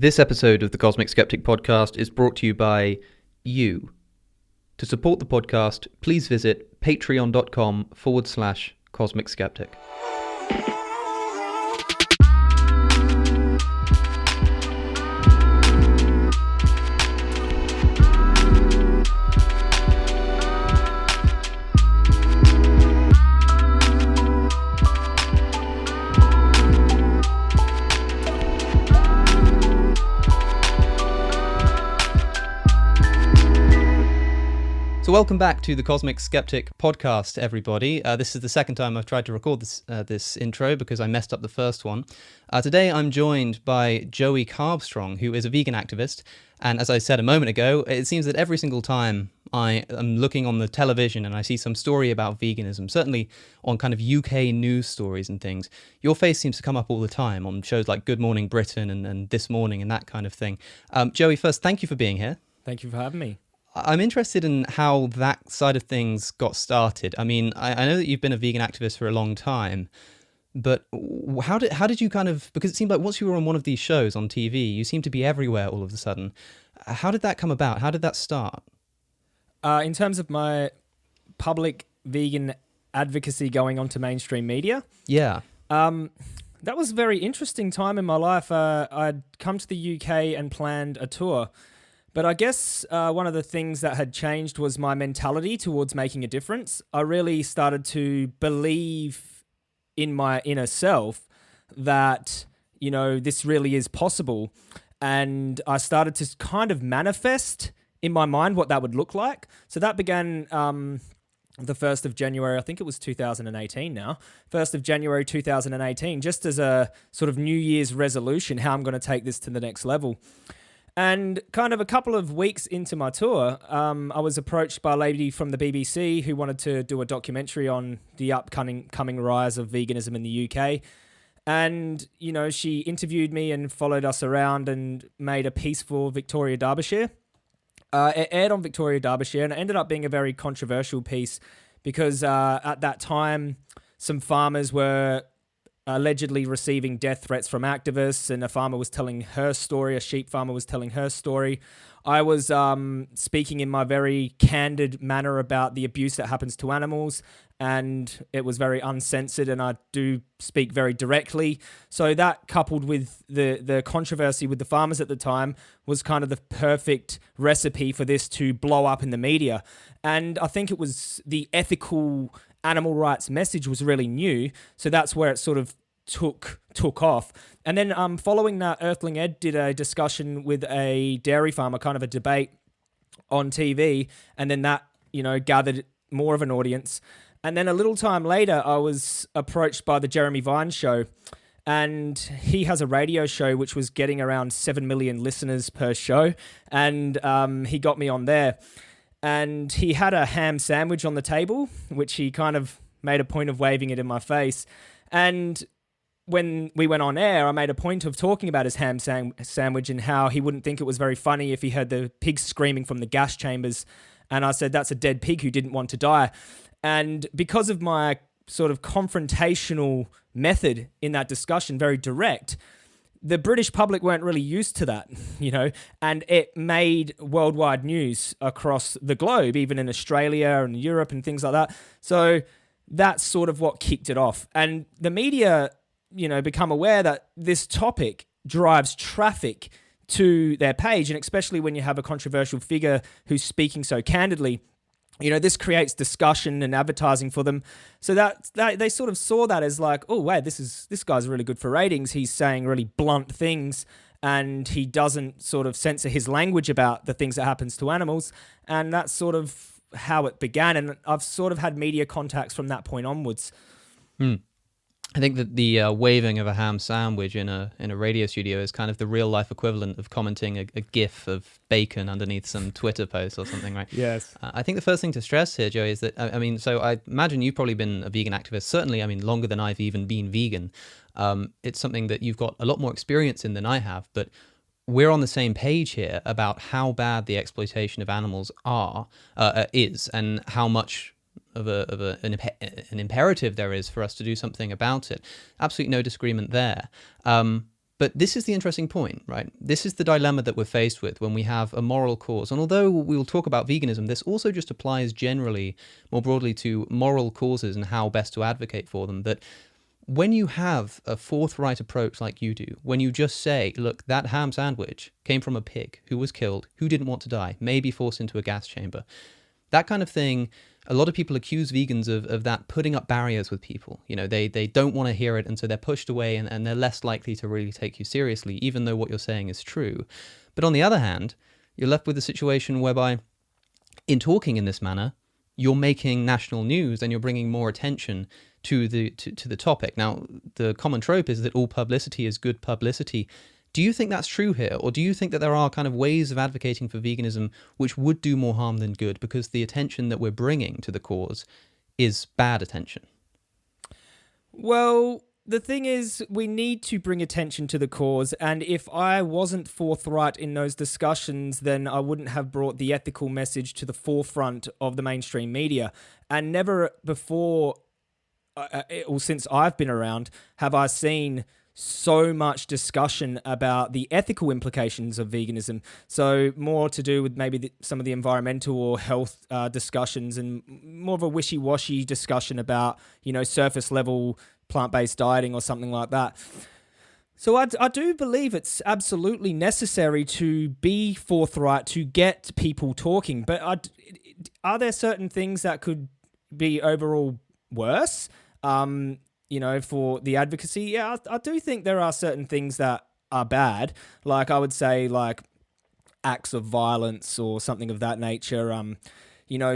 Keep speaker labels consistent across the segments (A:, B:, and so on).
A: This episode of the Cosmic Skeptic podcast is brought to you by you. To support the podcast, please visit patreon.com/Cosmic Skeptic. So welcome back to the Cosmic Skeptic podcast, everybody. This is the second time I've tried to record this intro because I messed up the first one. Today I'm joined by Joey Carbstrong, who is a vegan activist. And as I said a moment ago, it seems that every single time I am looking on the television and I see some story about veganism, certainly on kind of UK news stories and things, your face seems to come up all the time on shows like Good Morning Britain and This Morning and that kind of thing. Joey, first, thank you for being here.
B: Thank you for having me.
A: I'm interested in how that side of things got started. I mean, I know that you've been a vegan activist for a long time, but how did you kind of, because it seemed like once you were on one of these shows on TV, you seemed to be everywhere all of a sudden. How did that come about? How did that start?
B: In terms of my public vegan advocacy going onto mainstream media,
A: Yeah.
B: that was a very interesting time in my life. I'd come to the UK and planned a tour. But I guess one of the things that had changed was my mentality towards making a difference. I really started to believe in my inner self that, you know, this really is possible. And I started to kind of manifest in my mind what that would look like. So that began the 1st of January, I think it was 2018 now, 1st of January 2018, just as a sort of New Year's resolution, how I'm going to take this to the next level. And kind of a couple of weeks into my tour, I was approached by a lady from the BBC who wanted to do a documentary on the upcoming rise of veganism in the UK. And, you know, she interviewed me and followed us around and made a piece for Victoria, Derbyshire. It aired on Victoria, Derbyshire, and it ended up being a very controversial piece because at that time, some farmers were allegedly receiving death threats from activists, and a farmer was telling her story, a sheep farmer was telling her story. I was speaking in my very candid manner about the abuse that happens to animals, and it was very uncensored, and I do speak very directly. So that, coupled with the controversy with the farmers at the time, was kind of the perfect recipe for this to blow up in the media. And I think it was the ethical animal rights message was really new, so that's where it sort of took off. And then following that, Earthling Ed did a discussion with a dairy farmer, kind of a debate on TV, and then that, you know, gathered more of an audience. And then a little time later, I was approached by the Jeremy Vine show, and he has a radio show which was getting around 7 million listeners per show, and he got me on there. And he had a ham sandwich on the table, which he kind of made a point of waving it in my face. And when we went on air, I made a point of talking about his ham sandwich and how he wouldn't think it was very funny if he heard the pigs screaming from the gas chambers. And I said, that's a dead pig who didn't want to die. And because of my sort of confrontational method in that discussion, very direct, the British public weren't really used to that, you know, and it made worldwide news across the globe, even in Australia and Europe and things like that. So that's sort of what kicked it off. And the media, you know, become aware that this topic drives traffic to their page, and especially when you have a controversial figure who's speaking so candidly, you know, this creates discussion and advertising for them. So that they sort of saw that as like, oh, wait, this guy's really good for ratings. He's saying really blunt things, and he doesn't sort of censor his language about the things that happens to animals. And that's sort of how it began. And I've sort of had media contacts from that point onwards.
A: I think that the waving of a ham sandwich in a radio studio is kind of the real life equivalent of commenting a GIF of bacon underneath some Twitter post or something, right?
B: Yes.
A: I think the first thing to stress here, Joey, is that, I mean, so I imagine you've probably been a vegan activist, certainly, I mean, longer than I've even been vegan. It's something that you've got a lot more experience in than I have, but we're on the same page here about how bad the exploitation of animals is, and how much of an imperative there is for us to do something about it. Absolutely no disagreement there. But this is the interesting point, right? This is the dilemma that we're faced with when we have a moral cause. And although we will talk about veganism, this also just applies generally, more broadly, to moral causes and how best to advocate for them. That when you have a forthright approach like you do, when you just say, look, that ham sandwich came from a pig who was killed, who didn't want to die, maybe forced into a gas chamber, that kind of thing, a lot of people accuse vegans of that putting up barriers with people. You know, they don't want to hear it, and so they're pushed away, and they're less likely to really take you seriously, even though what you're saying is true. But on the other hand, you're left with a situation whereby, in talking in this manner, you're making national news and you're bringing more attention to the topic. Now, the common trope is that all publicity is good publicity. Do you think that's true here? Or do you think that there are kind of ways of advocating for veganism which would do more harm than good because the attention that we're bringing to the cause is bad attention?
B: Well, the thing is, we need to bring attention to the cause, and if I wasn't forthright in those discussions, then I wouldn't have brought the ethical message to the forefront of the mainstream media. And never before, or since I've been around, have I seen so much discussion about the ethical implications of veganism. So more to do with maybe some of the environmental or health discussions, and more of a wishy-washy discussion about, surface level plant-based dieting or something like that. So I do believe it's absolutely necessary to be forthright, to get people talking. But are there certain things that could be overall worse? For the advocacy, yeah, I do think there are certain things that are bad. Like I would say, like acts of violence or something of that nature.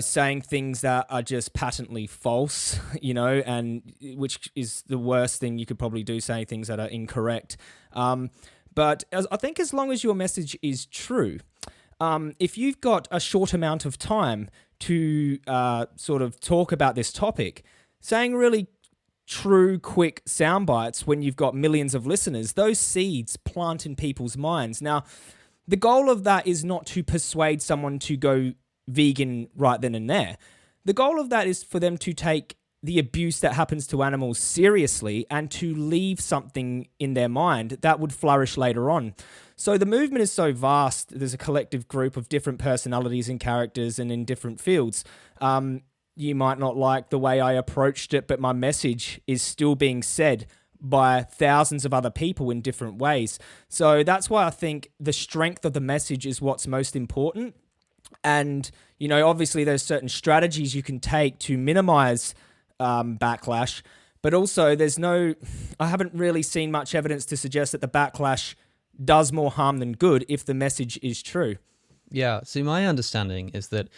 B: Saying things that are just patently false, and which is the worst thing you could probably do, saying things that are incorrect. But I think as long as your message is true, if you've got a short amount of time to sort of talk about this topic, saying really true, quick sound bites when you've got millions of listeners, those seeds plant in people's minds. Now, the goal of that is not to persuade someone to go vegan right then and there. The goal of that is for them to take the abuse that happens to animals seriously and to leave something in their mind that would flourish later on. So the movement is so vast. There's a collective group of different personalities and characters and in different fields. You might not like the way I approached it, but my message is still being said by thousands of other people in different ways. So that's why I think the strength of the message is what's most important. And, obviously there's certain strategies you can take to minimize backlash, but also I haven't really seen much evidence to suggest that the backlash does more harm than good if the message is true.
A: Yeah, so my understanding is that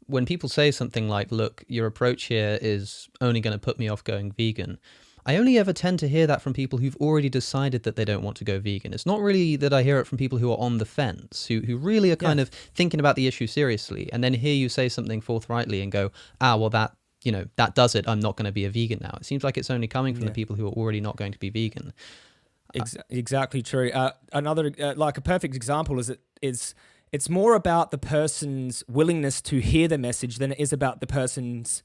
A: when people say something like, look, your approach here is only going to put me off going vegan, I only ever tend to hear that from people who've already decided that they don't want to go vegan. It's not really that I hear it from people who are on the fence, who really are kind of thinking about the issue seriously, and then hear you say something forthrightly and go, well, that does it. I'm not going to be a vegan now. It seems like it's only coming from the people who are already not going to be vegan.
B: Exactly true. Another, like a perfect example is it's more about the person's willingness to hear the message than it is about the person's,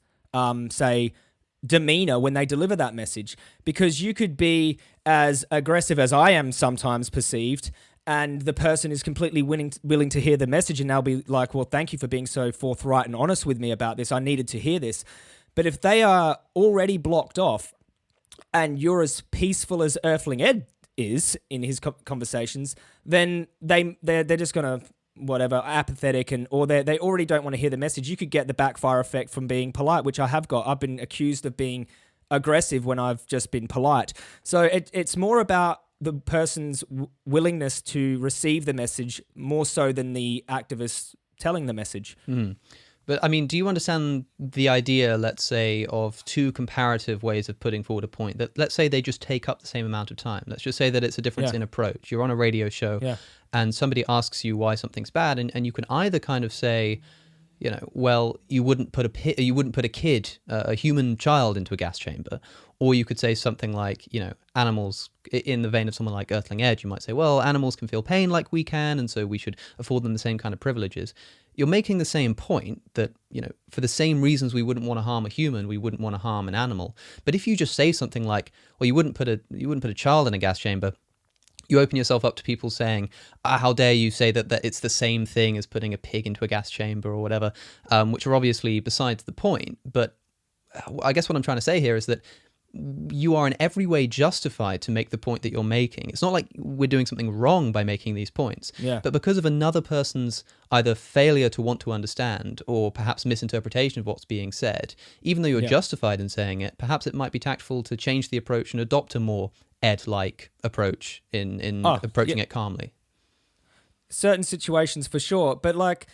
B: demeanor when they deliver that message. Because you could be as aggressive as I am sometimes perceived, and the person is completely willing to hear the message, and they'll be like, well, thank you for being so forthright and honest with me about this. I needed to hear this. But if they are already blocked off and you're as peaceful as Earthling Ed is in his conversations, then they're just going to apathetic, or they already don't want to hear the message. You could get the backfire effect from being polite, which I have got. I've been accused of being aggressive when I've just been polite. So it's more about the person's willingness to receive the message more so than the activists telling the message.
A: But I mean, do you understand the idea, let's say, of two comparative ways of putting forward a point? That let's say they just take up the same amount of time. Let's just say that it's a difference in approach. You're on a radio show and somebody asks you why something's bad, and you can either kind of say, well, you wouldn't put a kid, a human child, into a gas chamber, or you could say something like, animals, in the vein of someone like Earthling Ed, you might say, well, animals can feel pain like we can, and so we should afford them the same kind of privileges. You're making the same point that, for the same reasons we wouldn't want to harm a human, we wouldn't want to harm an animal. But if you just say something like, well, you wouldn't put a child in a gas chamber, you open yourself up to people saying, how dare you say that it's the same thing as putting a pig into a gas chamber or whatever, which are obviously besides the point. But I guess what I'm trying to say here is that you are in every way justified to make the point that you're making. It's not like we're doing something wrong by making these points, but because of another person's either failure to want to understand or perhaps misinterpretation of what's being said, even though you're justified in saying it, perhaps it might be tactful to change the approach and adopt a more Ed-like approach in approaching it calmly.
B: Certain situations for sure, but like,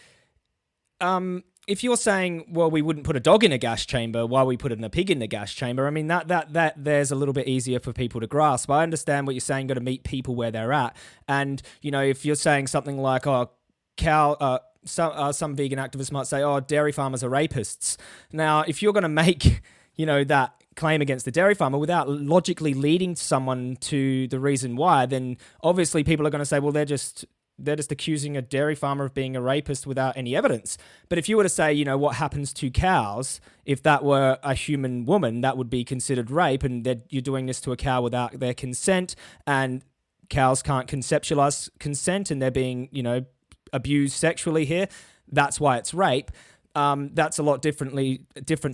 B: if you're saying, well, we wouldn't put a dog in a gas chamber, why we put a pig in the gas chamber? I mean, that there's a little bit easier for people to grasp. I understand what you're saying. Got to meet people where they're at, and you know, if you're saying something like, oh, some vegan activists might say, oh, dairy farmers are rapists. Now, if you're going to make, you know, that claim against the dairy farmer without logically leading someone to the reason why, then obviously people are going to say, well, they're just accusing a dairy farmer of being a rapist without any evidence. But if you were to say, you know, what happens to cows, if that were a human woman, that would be considered rape, and that you're doing this to a cow without their consent, and cows can't conceptualize consent, and they're being, you know, abused sexually here, that's why it's rape. That's a lot different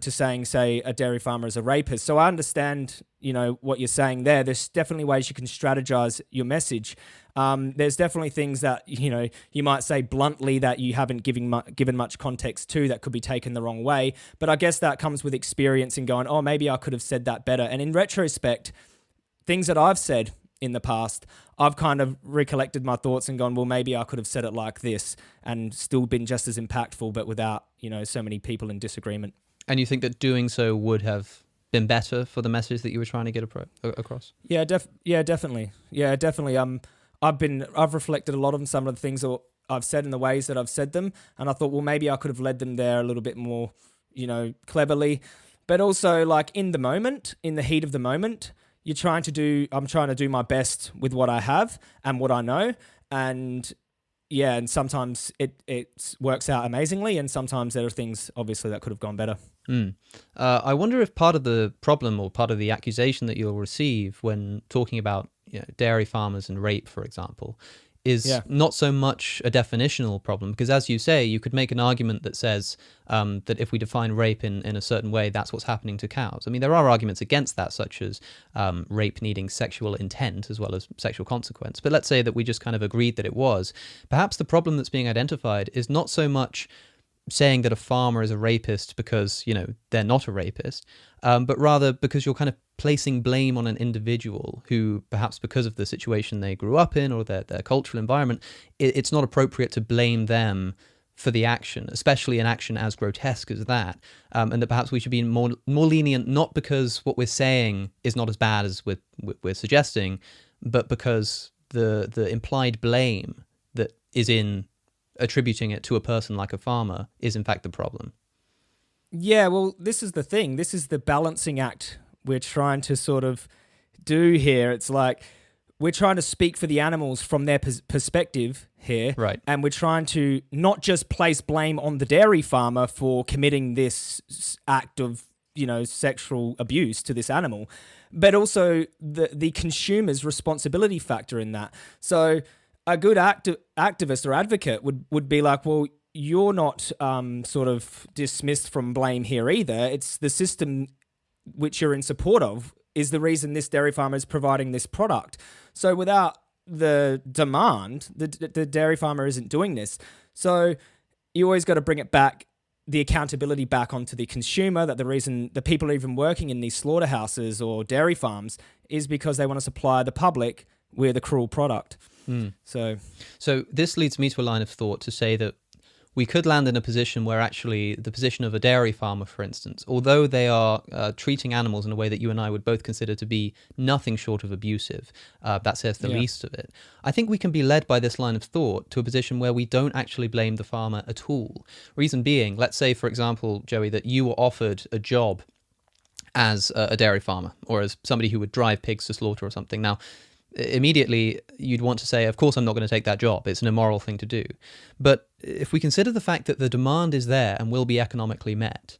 B: to saying, say, a dairy farmer is a rapist. So I understand, you know, what you're saying there. There's definitely ways you can strategize your message. There's definitely things that, you know, you might say bluntly that you haven't given much context to that could be taken the wrong way. But I guess that comes with experience and going, oh, maybe I could have said that better. And in retrospect, things that I've said in the past, I've kind of recollected my thoughts and gone, well, maybe I could have said it like this and still been just as impactful, but without, you know, so many people in disagreement. And
A: you think that doing so would have been better for the message that you were trying to get across?
B: Yeah, definitely. Yeah, definitely. I've reflected a lot on some of the things that I've said and the ways that I've said them, and I thought, well, maybe I could have led them there a little bit more, you know, cleverly. But also, like, in the moment, in the heat of the moment, I'm trying to do my best with what I have and what I know. And yeah, and sometimes it works out amazingly, and sometimes there are things, obviously, that could have gone better.
A: I wonder if part of the problem or part of the accusation that you'll receive when talking about, you know, dairy farmers and rape, for example, is not so much a definitional problem, because as you say, you could make an argument that says that if we define rape in a certain way, that's what's happening to cows. I mean, there are arguments against that, such as rape needing sexual intent as well as sexual consequence. But let's say that we just kind of agreed that it was. Perhaps the problem that's being identified is not so much saying that a farmer is a rapist because, you know, they're not a rapist, but rather because you're kind of placing blame on an individual who, perhaps because of the situation they grew up in or their cultural environment, it's not appropriate to blame them for the action, especially an action as grotesque as that, and that perhaps we should be more lenient, not because what we're saying is not as bad as we're suggesting, but because the implied blame that is in attributing it to a person like a farmer is in fact the problem.
B: Yeah, well, this is the thing. This is the balancing act we're trying to sort of do here. It's like we're trying to speak for the animals from their perspective here.
A: Right.
B: And we're trying to not just place blame on the dairy farmer for committing this act of, you know, sexual abuse to this animal, but also the consumer's responsibility factor in that. So a good activist or advocate would be like, well, you're not sort of dismissed from blame here either. It's the system which you're in support of is the reason this dairy farmer is providing this product. So without the demand, the dairy farmer isn't doing this. So you always got to bring it back, the accountability back onto the consumer, that the reason the people are even working in these slaughterhouses or dairy farms is because they want to supply the public with a cruel product. So
A: this leads me to a line of thought to say that we could land in a position where actually the position of a dairy farmer, for instance, although they are treating animals in a way that you and I would both consider to be nothing short of abusive, that says the least of it, I think we can be led by this line of thought to a position where we don't actually blame the farmer at all. Reason being, let's say, for example, Joey, that you were offered a job as a dairy farmer or as somebody who would drive pigs to slaughter or something. Now, immediately you'd want to say, of course I'm not going to take that job, it's an immoral thing to do. But if we consider the fact that the demand is there and will be economically met,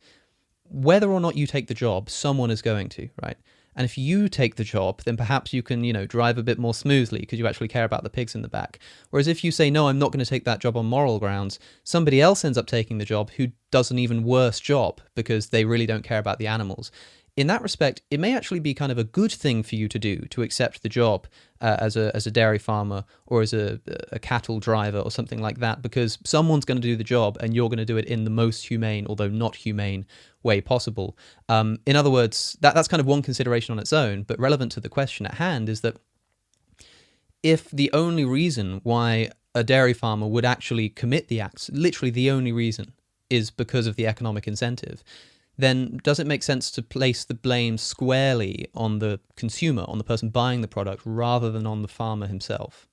A: whether or not you take the job, someone is going to, right? And if you take the job, then perhaps you can, drive a bit more smoothly because you actually care about the pigs in the back. Whereas if you say, no, I'm not going to take that job on moral grounds, somebody else ends up taking the job who does an even worse job because they really don't care about the animals. In that respect, it may actually be kind of a good thing for you to do, to accept the job as a dairy farmer or as a cattle driver or something like that, because someone's going to do the job and you're going to do it in the most humane, although not humane, way possible. In other words, that's kind of one consideration on its own, but relevant to the question at hand is that if the only reason why a dairy farmer would actually commit the acts, literally the only reason, is because of the economic incentive, then does it make sense to place the blame squarely on the consumer, on the person buying the product, rather than on the farmer himself?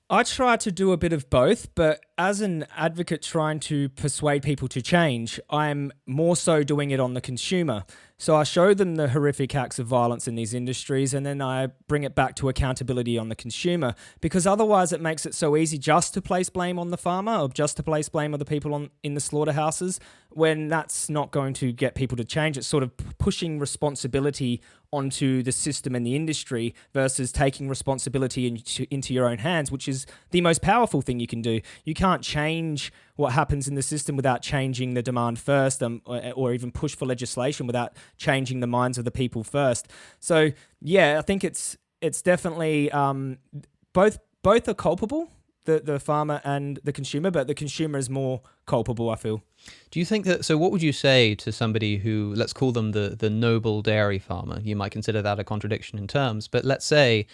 B: I try to do a bit of both, but as an advocate trying to persuade people to change, I'm more so doing it on the consumer. So I show them the horrific acts of violence in these industries, and then I bring it back to accountability on the consumer, because otherwise it makes it so easy just to place blame on the farmer or just to place blame on the people in the slaughterhouses, when that's not going to get people to change. It's sort of pushing responsibility onto the system and the industry versus taking responsibility into your own hands, which is the most powerful thing you can do. You can't change what happens in the system without changing the demand first, or even push for legislation without changing the minds of the people first. So yeah, I think it's definitely both are culpable, the farmer and the consumer, but the consumer is more culpable, I feel.
A: Do you think that, so what would you say to somebody who, let's call them the noble dairy farmer? You might consider that a contradiction in terms, but let's say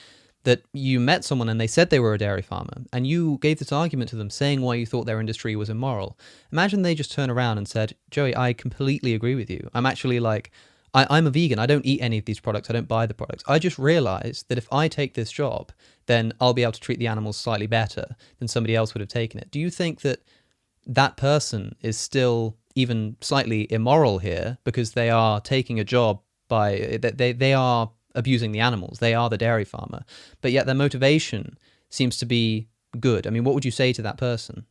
A: that you met someone and they said they were a dairy farmer and you gave this argument to them saying why you thought their industry was immoral. Imagine they just turn around and said, Joey, I completely agree with you. I'm actually I'm a vegan. I don't eat any of these products. I don't buy the products. I just realized that if I take this job, then I'll be able to treat the animals slightly better than somebody else would have taken it. Do you think that that person is still even slightly immoral here because they are taking a job they are abusing the animals? They are the dairy farmer, but yet their motivation seems to be good. I mean, what would you say to that person?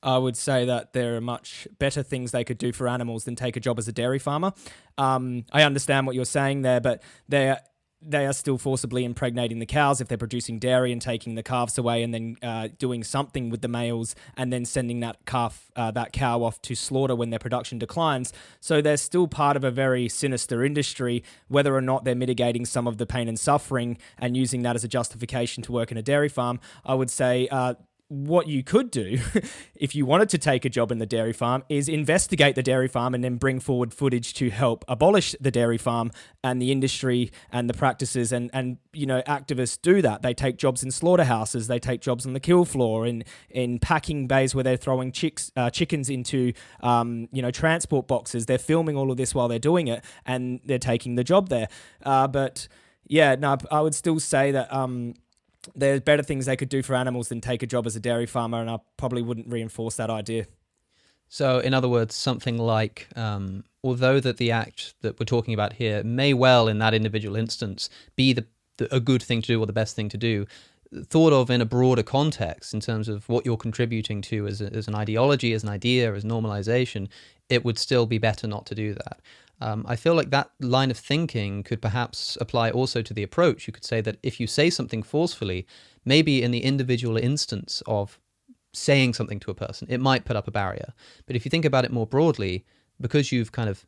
B: I would say that there are much better things they could do for animals than take a job as a dairy farmer. I understand what you're saying there, but they are still forcibly impregnating the cows if they're producing dairy and taking the calves away and then doing something with the males and then sending that cow off to slaughter when their production declines. So they're still part of a very sinister industry, whether or not they're mitigating some of the pain and suffering and using that as a justification to work in a dairy farm. I would say what you could do if you wanted to take a job in the dairy farm is investigate the dairy farm and then bring forward footage to help abolish the dairy farm and the industry and the practices. And activists do that. They take jobs in slaughterhouses. They take jobs on the kill floor, in packing bays where they're throwing chickens into transport boxes. They're filming all of this while they're doing it, and they're taking the job there. But yeah, no, I would still say that there's better things they could do for animals than take a job as a dairy farmer, and I probably wouldn't reinforce that idea.
A: So, in other words, something like, although that the act that we're talking about here may well, in that individual instance, be a good thing to do or the best thing to do, thought of in a broader context in terms of what you're contributing to as an ideology, as an idea, as normalization, it would still be better not to do that. I feel like that line of thinking could perhaps apply also to the approach. You could say that if you say something forcefully, maybe in the individual instance of saying something to a person, it might put up a barrier. But if you think about it more broadly, because you've kind of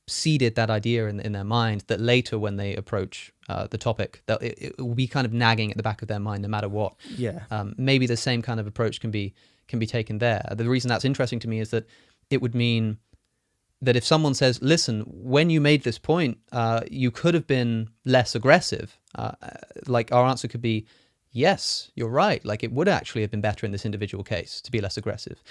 A: seeded that idea in their mind, that later when they approach the topic, that it will be kind of nagging at the back of their mind no matter what.
B: Yeah.
A: Maybe the same kind of approach can be taken there. The reason that's interesting to me is that it would mean that if someone says, listen, when you made this point, you could have been less aggressive, like our answer could be, yes, you're right. Like it would actually have been better in this individual case to be less aggressive.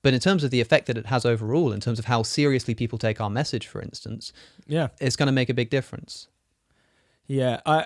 A: But in terms of the effect that it has overall, in terms of how seriously people take our message, for instance, it's going to make a big difference.
B: Yeah,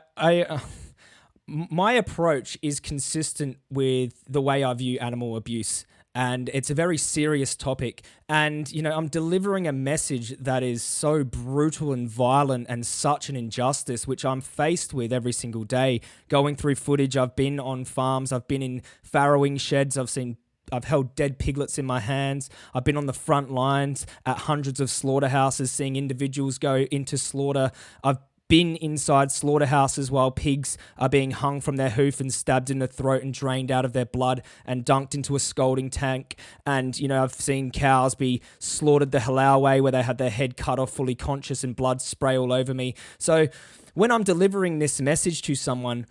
B: my approach is consistent with the way I view animal abuse. And it's a very serious topic. And, I'm delivering a message that is so brutal and violent and such an injustice, which I'm faced with every single day. Going through footage, I've been on farms, I've been in farrowing sheds, I've held dead piglets in my hands. I've been on the front lines at hundreds of slaughterhouses, seeing individuals go into slaughter. I've been inside slaughterhouses while pigs are being hung from their hoof and stabbed in the throat and drained out of their blood and dunked into a scalding tank. And, I've seen cows be slaughtered the halal way, where they had their head cut off fully conscious and blood spray all over me. So when I'm delivering this message to someone,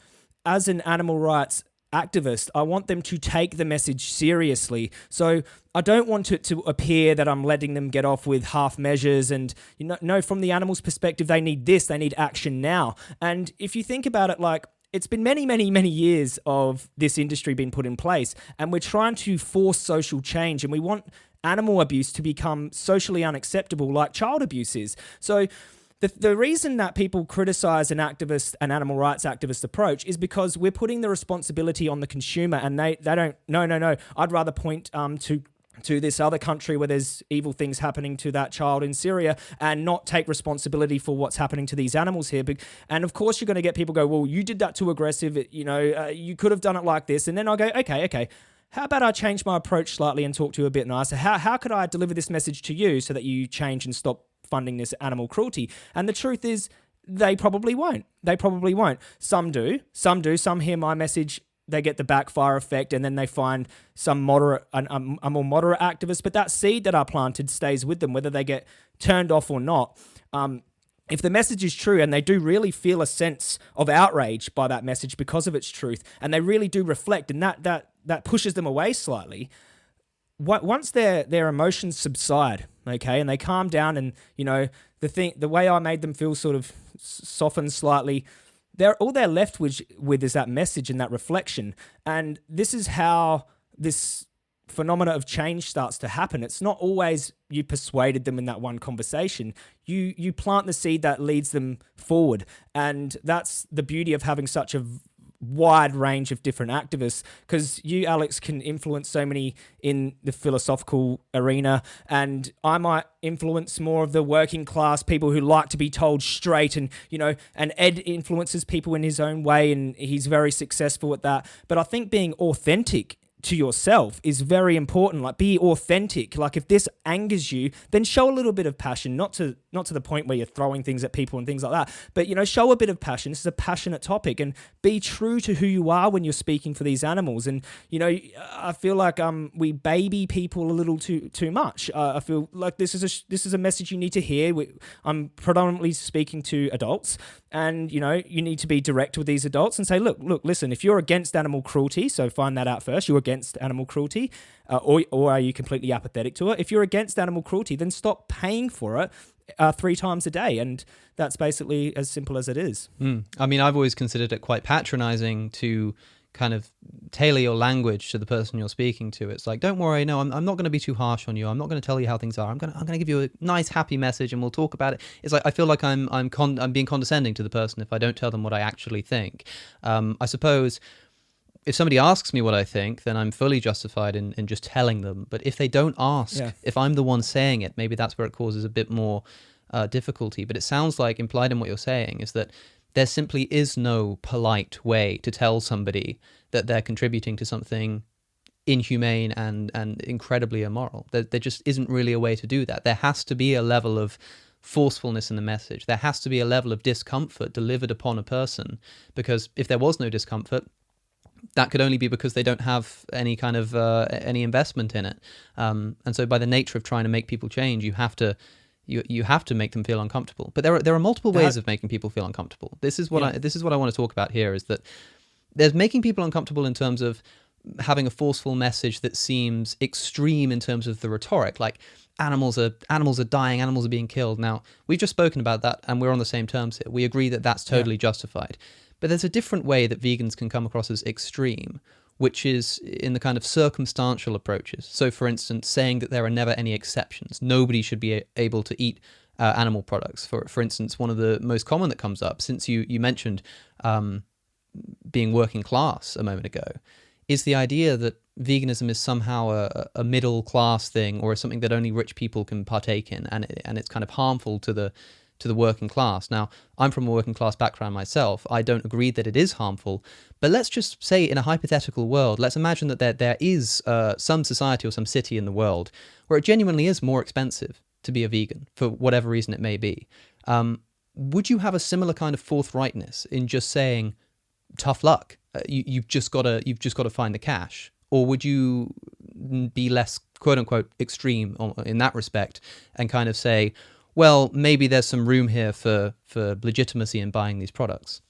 B: as an animal rights activist, I want them to take the message seriously. So I don't want it to appear that I'm letting them get off with half measures and, no, from the animal's perspective, they need this, they need action now. And if you think about it, like, it's been many, many, many years of this industry being put in place, and we're trying to force social change, and we want animal abuse to become socially unacceptable like child abuse is. So the reason that people criticize an animal rights activist approach is because we're putting the responsibility on the consumer, and they don't, no. I'd rather point to this other country where there's evil things happening to that child in Syria and not take responsibility for what's happening to these animals here. And of course, you're going to get people go, well, you did that too aggressive. You could have done it like this. And then I'll go, okay. How about I change my approach slightly and talk to you a bit nicer? How could I deliver this message to you so that you change and stop funding this animal cruelty? And the truth is, they probably won't. Some do. Some hear my message, they get the backfire effect, and then they find some more moderate activist. But that seed that I planted stays with them, whether they get turned off or not. If the message is true and they do really feel a sense of outrage by that message because of its truth, and they really do reflect, and that pushes them away slightly, once their emotions subside, okay, and they calm down, and the way I made them feel sort of soften slightly, all they're left with is that message and that reflection. And this is how this phenomena of change starts to happen. It's not always you persuaded them in that one conversation. You plant the seed that leads them forward. And that's the beauty of having such a wide range of different activists, because you, Alex, can influence so many in the philosophical arena, and I might influence more of the working class people who like to be told straight, and and Ed influences people in his own way, and he's very successful at that. But I think being authentic to yourself is very important. Like, be authentic. Like, if this angers you, then show a little bit of passion, not to the point where you're throwing things at people and things like that, but show a bit of passion. This is a passionate topic, and be true to who you are when you're speaking for these animals. And I feel like we baby people a little too much. I feel like this is a message you need to hear. I'm predominantly speaking to adults, and you need to be direct with these adults and say, look, listen, if you're against animal cruelty, so find that out first. You're against animal cruelty, or are you completely apathetic to it? If you're against animal cruelty, then stop paying for it 3 times a day, and that's basically as simple as it is.
A: I mean, I've always considered it quite patronizing to kind of tailor your language to the person you're speaking to. It's like, don't worry, no, I'm not going to be too harsh on you. I'm not going to tell you how things are. I'm going to give you a nice, happy message, and we'll talk about it. It's like, I feel like I'm being condescending to the person if I don't tell them what I actually think. I suppose if somebody asks me what I think, then I'm fully justified in just telling them. But if they don't ask, if I'm the one saying it, maybe that's where it causes a bit more difficulty. But it sounds like, implied in what you're saying, is that there simply is no polite way to tell somebody that they're contributing to something inhumane and incredibly immoral. There just isn't really a way to do that. There has to be a level of forcefulness in the message. There has to be a level of discomfort delivered upon a person, because if there was no discomfort, that could only be because they don't have any kind of any investment in it. And so by the nature of trying to make people change, you have to make them feel uncomfortable. But there are multiple ways of making people feel uncomfortable. This is what I want to talk about here, is that there's making people uncomfortable in terms of having a forceful message that seems extreme in terms of the rhetoric, like animals are dying, animals are being killed. Now, we've just spoken about that, and we're on the same terms here. We agree that that's totally justified. But there's a different way that vegans can come across as extreme, which is in the kind of circumstantial approaches. So, for instance, saying that there are never any exceptions. Nobody should be able to eat animal products. For instance, one of the most common that comes up, since you mentioned being working class a moment ago, is the idea that veganism is somehow a middle class thing, or something that only rich people can partake in, and it's kind of harmful to the working class. Now, I'm from a working class background myself. I don't agree that it is harmful, but let's just say, in a hypothetical world, let's imagine that there is some society or some city in the world where it genuinely is more expensive to be a vegan, for whatever reason it may be. would you have a similar kind of forthrightness in just saying, tough luck, you've just got to find the cash? Or would you be less, quote unquote, extreme in that respect and kind of say, well, maybe there's some room here for legitimacy in buying these products?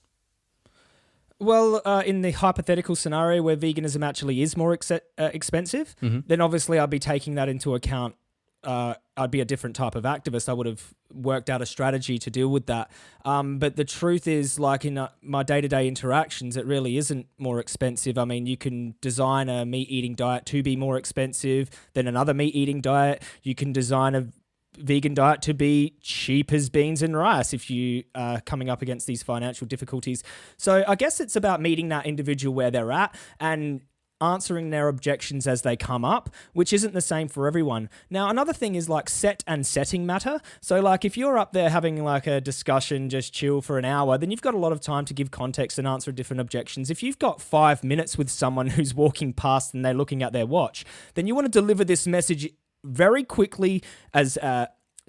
B: Well, in the hypothetical scenario where veganism actually is more expensive, then obviously I'd be taking that into account. I'd be a different type of activist. I would have worked out a strategy to deal with that. But the truth is, like in my day-to-day interactions, it really isn't more expensive. I mean, you can design a meat-eating diet to be more expensive than another meat-eating diet. You can design a vegan diet to be cheap as beans and rice if you are coming up against these financial difficulties. So I guess it's about meeting that individual where they're at and answering their objections as they come up, which isn't the same for everyone. Now, another thing is like set and setting matter. So like if you're up there having like a discussion, just chill for an hour, then you've got a lot of time to give context and answer different objections. If you've got 5 minutes with someone who's walking past and they're looking at their watch, then you want to deliver this message very quickly, as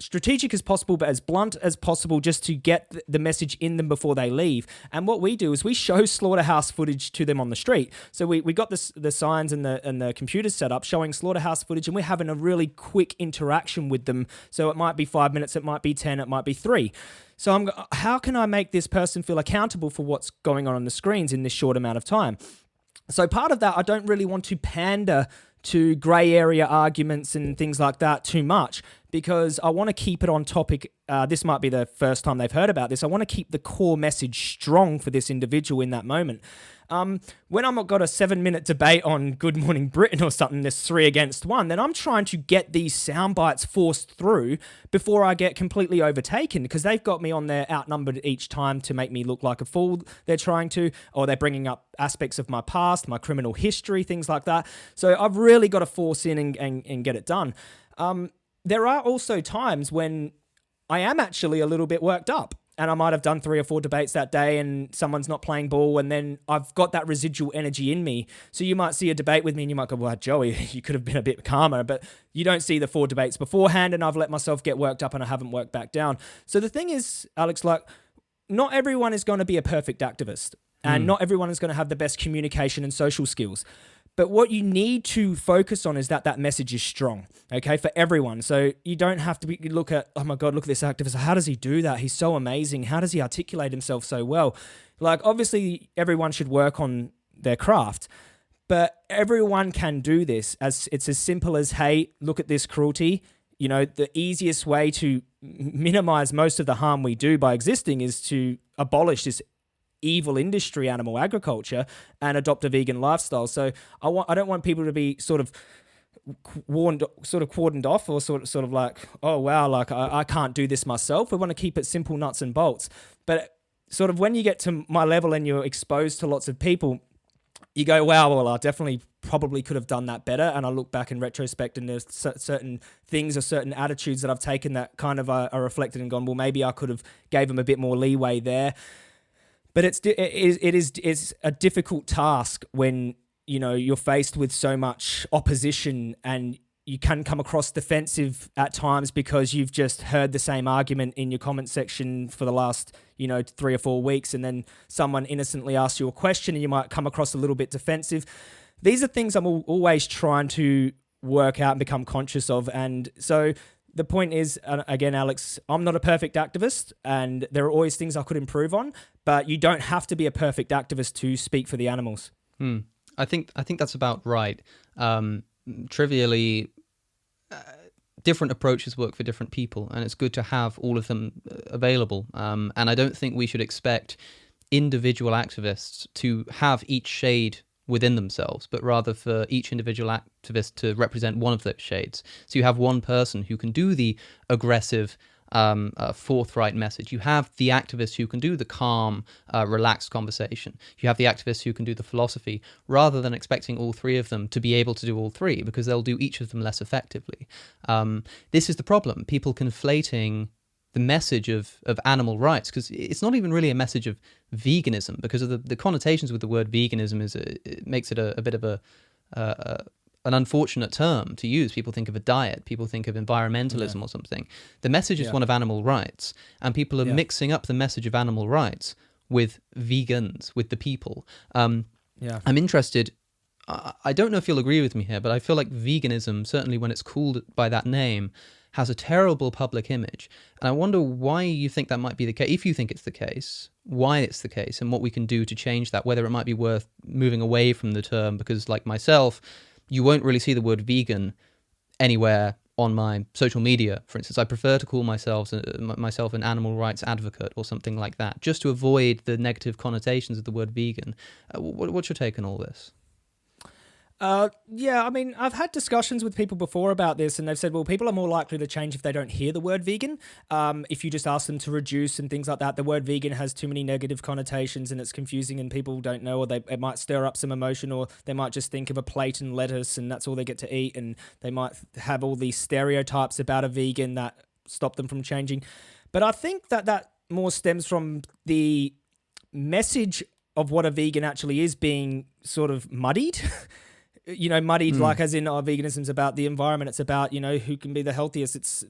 B: strategic as possible, but as blunt as possible, just to get the message in them before they leave. And what we do is we show slaughterhouse footage to them on the street. So we got the signs and the computers set up showing slaughterhouse footage, and we're having a really quick interaction with them. So it might be 5 minutes, it might be 10, it might be 3. So how can I make this person feel accountable for what's going on the screens in this short amount of time? So part of that, I don't really want to pander to grey area arguments and things like that too much, because I want to keep it on topic. This might be the first time they've heard about this. I want to keep the core message strong for this individual in that moment. When I've got a 7-minute debate on Good Morning Britain or something, there's 3 against 1, then I'm trying to get these sound bites forced through before I get completely overtaken, because they've got me on there outnumbered each time to make me look like a fool. They're trying to, or they're bringing up aspects of my past, my criminal history, things like that. So I've really got to force in and get it done. There are also times when I am actually a little bit worked up, and I might have done 3 or 4 debates that day and someone's not playing ball, and then I've got that residual energy in me. So you might see a debate with me and you might go, well, Joey, you could have been a bit calmer, but you don't see the 4 debates beforehand, and I've let myself get worked up and I haven't worked back down. So the thing is, Alex, like, not everyone is going to be a perfect activist, and not everyone is going to have the best communication and social skills. But what you need to focus on is that message is strong, okay, for everyone. So you don't have to look at, oh my God, look at this activist. How does he do that? He's so amazing. How does he articulate himself so well? Like, obviously, everyone should work on their craft, but everyone can do this. It's as simple as, hey, look at this cruelty. You know, the easiest way to minimize most of the harm we do by existing is to abolish this evil industry, animal agriculture, and adopt a vegan lifestyle. So I don't want people to be sort of cordoned off, or sort of like, oh wow, like I can't do this myself. We want to keep it simple, nuts and bolts. But sort of when you get to my level and you're exposed to lots of people, you go, wow, well, I definitely probably could have done that better. And I look back in retrospect, and there's certain things or certain attitudes that I've taken that kind of are reflected and gone, well, maybe I could have gave them a bit more leeway there. But it's a difficult task when, you know, you're faced with so much opposition, and you can come across defensive at times because you've just heard the same argument in your comment section for the last, 3 or 4 weeks, and then someone innocently asks you a question and you might come across a little bit defensive. These are things I'm always trying to work out and become conscious of. And so the point is, again, Alex, I'm not a perfect activist, and there are always things I could improve on, but you don't have to be a perfect activist to speak for the animals.
A: I think that's about right. Trivially, different approaches work for different people, and it's good to have all of them available. And I don't think we should expect individual activists to have each shade within themselves, but rather for each individual activist to represent one of those shades. So you have one person who can do the aggressive, forthright message. You have the activist who can do the calm, relaxed conversation. You have the activist who can do the philosophy, rather than expecting all 3 of them to be able to do all 3, because they'll do each of them less effectively. This is the problem. People conflating the message of animal rights, because it's not even really a message of veganism, because of the connotations with the word veganism. It makes it a bit of an unfortunate term to use. People think of a diet, people think of environmentalism or something. The message is one of animal rights, and people are mixing up the message of animal rights with vegans, with the people. I'm interested. I don't know if you'll agree with me here, but I feel like veganism, certainly when it's called by that name, has a terrible public image. And I wonder why you think that might be the case. If you think it's the case, why it's the case, and what we can do to change that, whether it might be worth moving away from the term, because like myself, you won't really see the word vegan anywhere on my social media, for instance. I prefer to call myself an animal rights advocate or something like that, just to avoid the negative connotations of the word vegan. What's your take on all this?
B: I mean, I've had discussions with people before about this, and they've said, well, people are more likely to change if they don't hear the word vegan. If you just ask them to reduce and things like that, the word vegan has too many negative connotations and it's confusing and people don't know, or it might stir up some emotion, or they might just think of a plate and lettuce and that's all they get to eat, and they might have all these stereotypes about a vegan that stop them from changing. But I think that more stems from the message of what a vegan actually is being sort of muddied. Muddied, like as in, veganism's about the environment. It's about, who can be the healthiest. It's,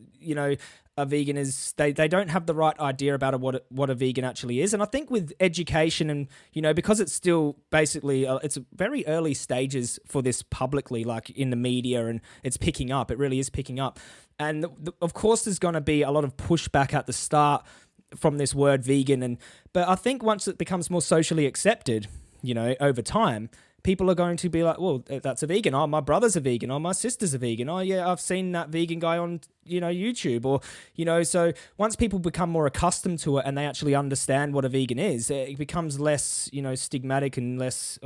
B: a vegan is, they don't have the right idea about what a vegan actually is. And I think with education and, because it's still basically, it's very early stages for this publicly, like in the media, and it's picking up. It really is picking up. And of course, there's going to be a lot of pushback at the start from this word vegan. But I think once it becomes more socially accepted, over time, people are going to be like, well, that's a vegan. Oh, my brother's a vegan. Oh, my sister's a vegan. Oh, yeah, I've seen that vegan guy on, YouTube. Or, so once people become more accustomed to it and they actually understand what a vegan is, it becomes less, stigmatic and less,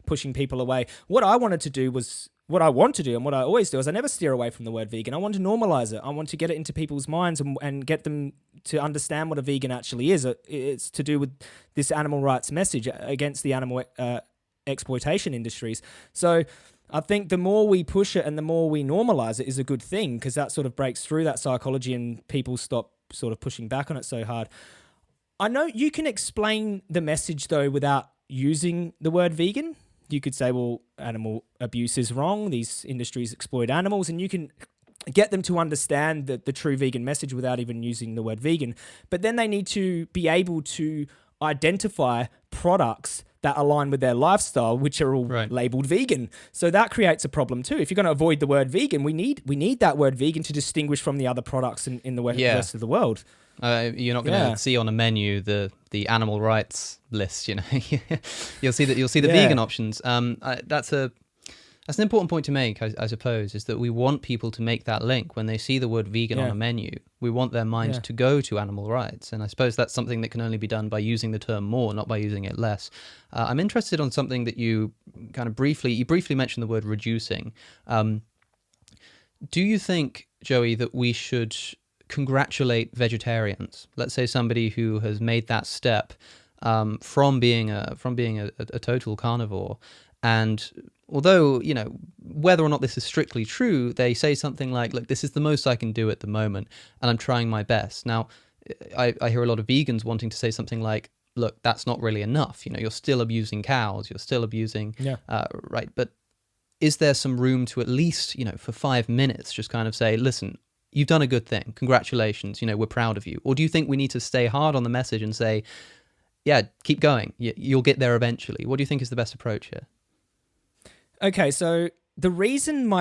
B: pushing people away. What I want to do and what I always do is I never steer away from the word vegan. I want to normalize it. I want to get it into people's minds and get them to understand what a vegan actually is. It's to do with this animal rights message against the animal exploitation industries. So I think the more we push it and the more we normalize it is a good thing, because that sort of breaks through that psychology and people stop sort of pushing back on it so hard. I know you can explain the message though without using the word vegan. You could say, well, animal abuse is wrong. These industries exploit animals, and you can get them to understand the true vegan message without even using the word vegan. But then they need to be able to identify products that align with their lifestyle, which are all labeled vegan. So that creates a problem too. If you're going to avoid the word vegan, we need that word vegan to distinguish from the other products in the rest of the world.
A: You're not going to see on a menu the animal rights list. You'll see the vegan options. That's an important point to make, I suppose, is that we want people to make that link when they see the word vegan on a menu. We want their mind to go to animal rights. And I suppose that's something that can only be done by using the term more, not by using it less. I'm interested on something that you kind of briefly mentioned, the word reducing. Do you think, Joey, that we should congratulate vegetarians? Let's say somebody who has made that step from being a total carnivore, and although, whether or not this is strictly true, they say something like, look, this is the most I can do at the moment, and I'm trying my best. Now, I hear a lot of vegans wanting to say something like, look, that's not really enough. You're still abusing cows, you're still abusing, right? But is there some room to at least, for 5 minutes, just kind of say, listen, you've done a good thing. Congratulations. We're proud of you. Or do you think we need to stay hard on the message and say, yeah, keep going. You'll get there eventually. What do you think is the best approach here?
B: Okay, so the reason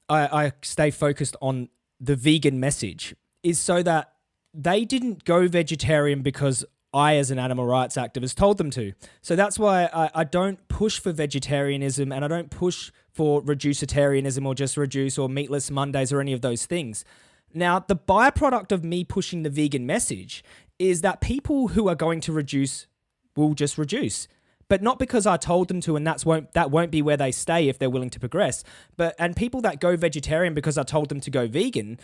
B: I stay focused on the vegan message is so that they didn't go vegetarian because I, as an animal rights activist, told them to. So that's why I don't push for vegetarianism, and I don't push for reducitarianism or just reduce or meatless Mondays or any of those things. Now, the byproduct of me pushing the vegan message is that people who are going to reduce will just reduce. But not because I told them to, and that won't be where they stay if they're willing to progress. And people that go vegetarian because I told them to go vegan,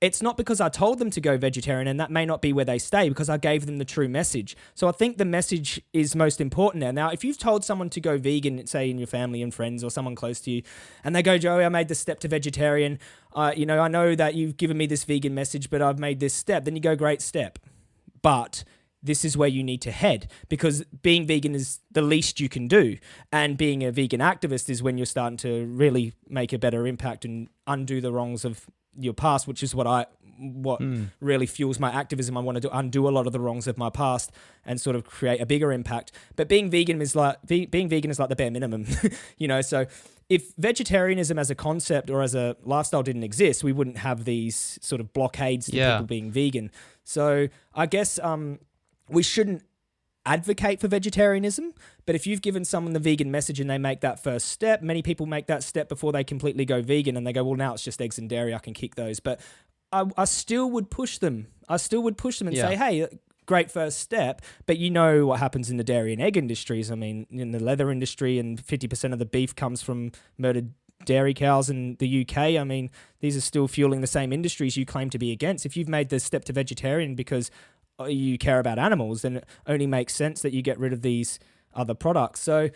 B: it's not because I told them to go vegetarian, and that may not be where they stay because I gave them the true message. So I think the message is most important now. Now, if you've told someone to go vegan, say in your family and friends or someone close to you, and they go, Joey, I made the step to vegetarian. I know that you've given me this vegan message, but I've made this step. Then you go, great step. But this is where you need to head, because being vegan is the least you can do. And being a vegan activist is when you're starting to really make a better impact and undo the wrongs of your past, which is what really fuels my activism. I want to undo a lot of the wrongs of my past and sort of create a bigger impact. But being vegan is like the bare minimum, So if vegetarianism as a concept or as a lifestyle didn't exist, we wouldn't have these sort of blockades to people being vegan. So I guess we shouldn't advocate for vegetarianism, but if you've given someone the vegan message and they make that first step, many people make that step before they completely go vegan and they go, well, now it's just eggs and dairy, I can kick those. But I still would push them. And say, hey, great first step, but you know what happens in the dairy and egg industries. I mean, in the leather industry, and 50% of the beef comes from murdered dairy cows in the UK. I mean, these are still fueling the same industries you claim to be against. If you've made the step to vegetarian because you care about animals, then it only makes sense that you get rid of these other products. So